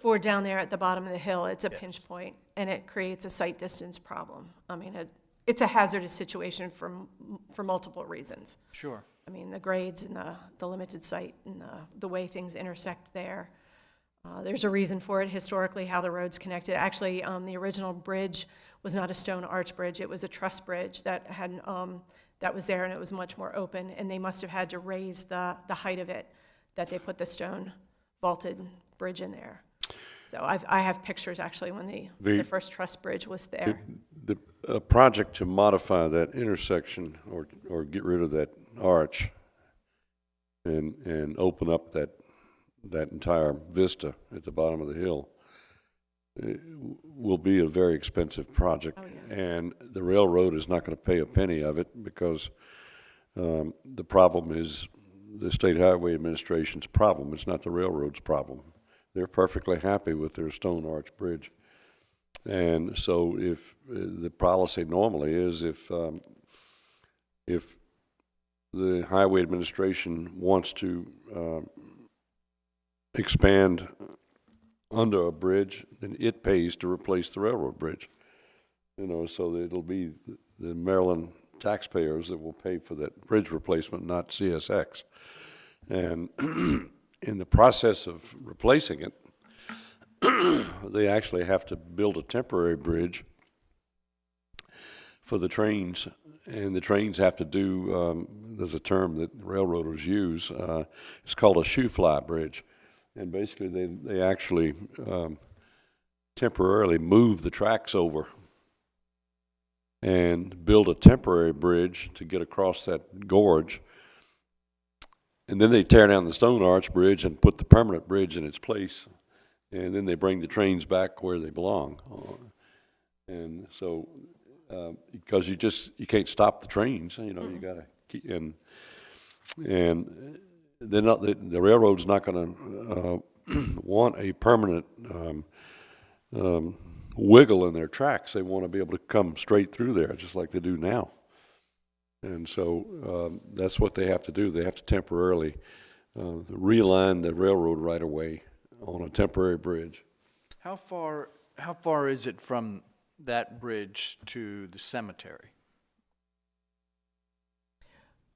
For down there at the bottom of the hill, it's a pinch point, and it creates a sight distance problem. I mean, it's a hazardous situation for multiple reasons. Sure. I mean, the grades and the limited sight and the way things intersect there. There's a reason for it historically, how the roads connected. Actually, the original bridge was not a stone arch bridge. It was a truss bridge that had, that was there, and it was much more open, and they must have had to raise the height of it, that they put the stone vaulted bridge in there. So I have pictures, actually, when the first truss bridge was there. The project to modify that intersection or get rid of that arch and open up that entire vista at the bottom of the hill will be a very expensive project. Oh, yeah. And the railroad is not going to pay a penny of it because the problem is the State Highway Administration's problem. It's not the railroad's problem. They're perfectly happy with their stone arch bridge. And so if the policy normally is if the Highway Administration wants to expand under a bridge, then it pays to replace the railroad bridge. So that it'll be the Maryland taxpayers that will pay for that bridge replacement, not CSX. And in the process of replacing it, they actually have to build a temporary bridge for the trains, and the trains have to do, there's a term that railroaders use, it's called a shoe fly bridge. And basically they actually temporarily move the tracks over and build a temporary bridge to get across that gorge. And then they tear down the stone arch bridge and put the permanent bridge in its place. And then they bring the trains back where they belong. And so, because you can't stop the trains, you got to keep, and they're not, the railroad's not going to want a permanent wiggle in their tracks. They want to be able to come straight through there, just like they do now. And so that's what they have to do. They have to temporarily realign the railroad right away on a temporary bridge. How far is it from that bridge to the cemetery?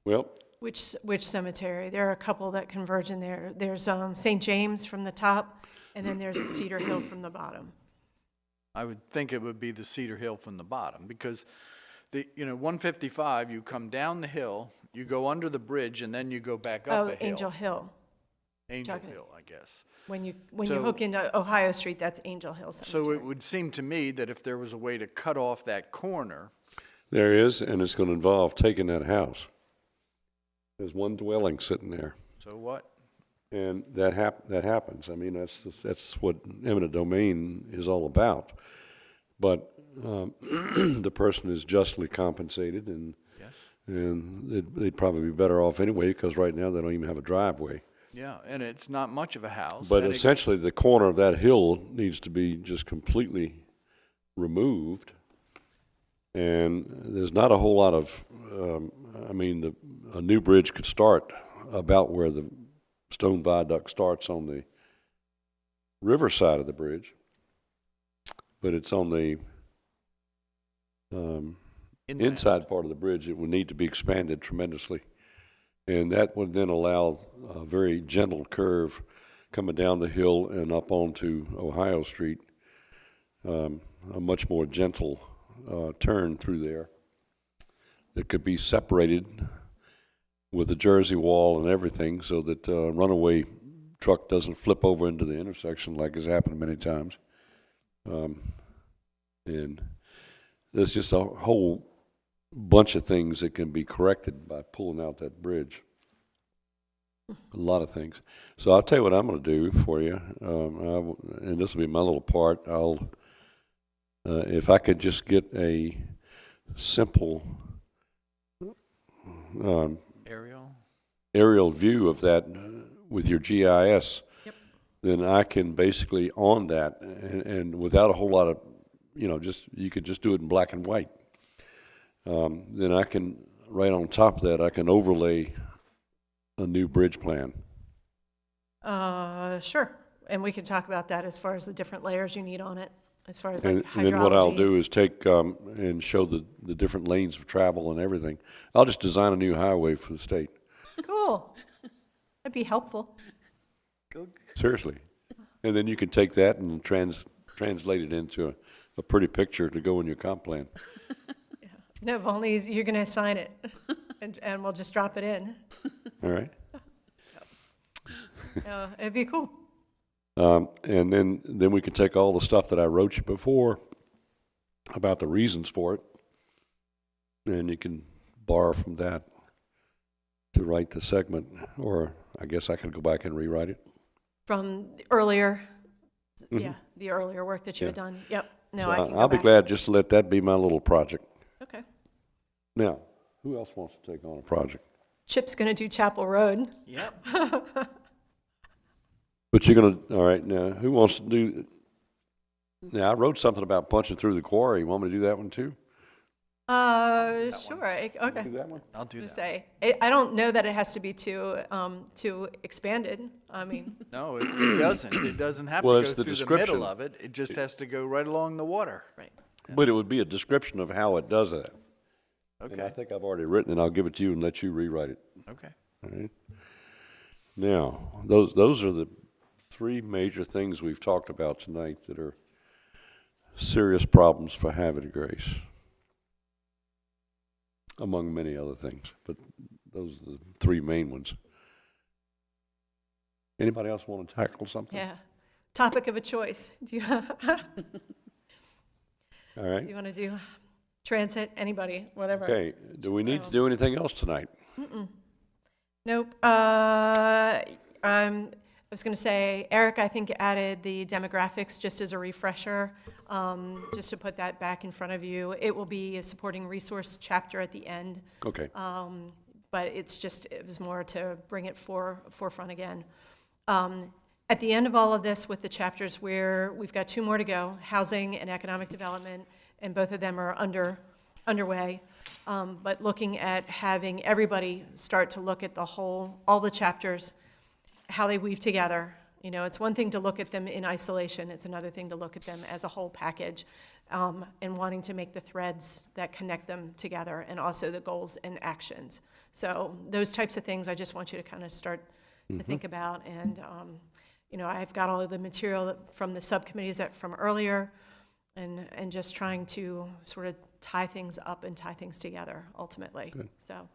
Well, Which cemetery? There are a couple that converge in there. There's St. James from the top, and then there's the Cedar Hill from the bottom. I would think it would be the Cedar Hill from the bottom, because 155, you come down the hill, you go under the bridge, and then you go back up a hill. Angel Hill. Angel Talking- Hill, I guess. When you So- hook into Ohio Street, that's Angel Hill Cemetery. So it would seem to me that if there was a way to cut off that corner, there is, and it's going to involve taking that house. There's one dwelling sitting there. so what? And that happens. I mean, that's what eminent domain is all about. But the person is justly compensated, and Yes. and they'd probably be better off anyway, because right now they don't even have a driveway. Yeah, and it's not much of a house. But and essentially, the corner of that hill needs to be just completely removed. And there's not a whole lot of, a new bridge could start about where the stone viaduct starts on the river side of the bridge, but it's on the inland. inside part of the bridge. It would need to be expanded tremendously, and that would then allow a very gentle curve coming down the hill and up onto Ohio Street, a much more gentle turn through there. It could be separated with a Jersey wall and everything, so that a runaway truck doesn't flip over into the intersection like has happened many times. And there's just a whole bunch of things that can be corrected by pulling out that bridge. A lot of things. So I'll tell you what I'm going to do for you, and this will be my little part. If I could just get a simple Aerial? aerial view of that with your GIS, Yep. then I can basically on that, and without a whole lot of, you could just do it in black and white. Then I can, right on top of that, I can overlay a new bridge plan. Sure. And we can talk about that as far as the different layers you need on it, as far as And like and then what I'll hydrology. do is take, and show the different lanes of travel and everything. I'll just design a new highway for the state, Cool. That'd be helpful. seriously. And then you can take that and translate it into a pretty picture to go in your comp plan. No, if only you're going to assign it, and we'll just drop it in. All right? It'd be cool. And then we can take all the stuff that I wrote you before about the reasons for it, and you can borrow from that to write the segment, or I guess I could go back and rewrite it. From the earlier, yeah, the earlier work that you had done. Yep. No, So I can go I'll be back. glad just to let that be my little project. Okay. Now, who else wants to take on a project? Chip's going to do Chapel Road. Yep. But you're gonna, all right, now, who wants to do, now, I wrote something about punching through the quarry. You want me to do that one too? Sure. Okay. Do that one? I'll do To that. say, I don't know that it has to be too expanded. I mean, No, it doesn't. It doesn't have to Well, go it's the through the description. middle of it. It just has to go right along the water. right. But it would be a description of how it does that. And I Okay, think I've already written it. I'll give it to you and let you rewrite it. okay. All right. Now, those are the three major things we've talked about tonight that are serious problems for Havre de Grace, among many other things. But those are the three main ones. Anybody else want to tackle something? Yeah. Topic of a choice. Do you All right. do you want to do transit? Anybody? Whatever. Okay. Do we need to do anything else tonight? Nope. I was going to say, Eric, I think added the demographics just as a refresher, just to put that back in front of you. It will be a supporting resource chapter at the end, Okay. but it was more to bring it forefront again. At the end of all of this, with the chapters where we've got 2 more to go, housing and economic development, and both of them are underway. But looking at having everybody start to look at all the chapters, how they weave together. You know, it's one thing to look at them in isolation. It's another thing to look at them as a whole package, and wanting to make the threads that connect them together, and also the goals and actions. So those types of things I just want you to kind of start to think about. And, I've got all of the material from the subcommittees from earlier, and just trying to sort of tie things up and tie things together ultimately. Good. So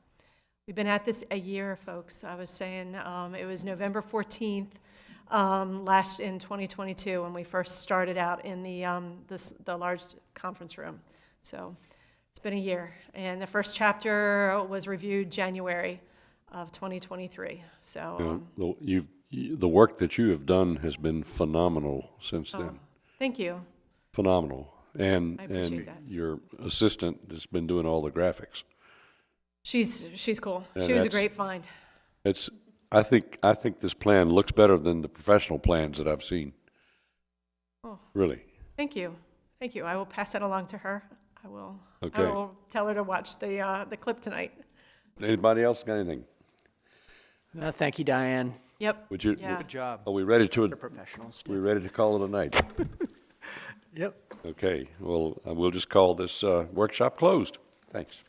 we've been at this a year, folks. I was saying it was November 14th in 2022 when we first started out in the large conference room. So it's been a year. And the first chapter was reviewed January of 2023. So The work that you have done has been phenomenal since then. thank you. Phenomenal. And I appreciate that. your assistant that's been doing all the graphics. She's cool. Yeah, She was a that's- great find. I think this plan looks better than the professional plans that I've seen. Oh. Really. Thank you. Thank you. I will pass that along to her. I will Okay. tell her to watch the clip tonight. Anybody else got anything? Thank you, Diane. Yep. Would you? Yeah. Good job. Are we ready to? The professionals. We ready to call it a night? Yep. Okay. Well, we'll just call this workshop closed. Thanks.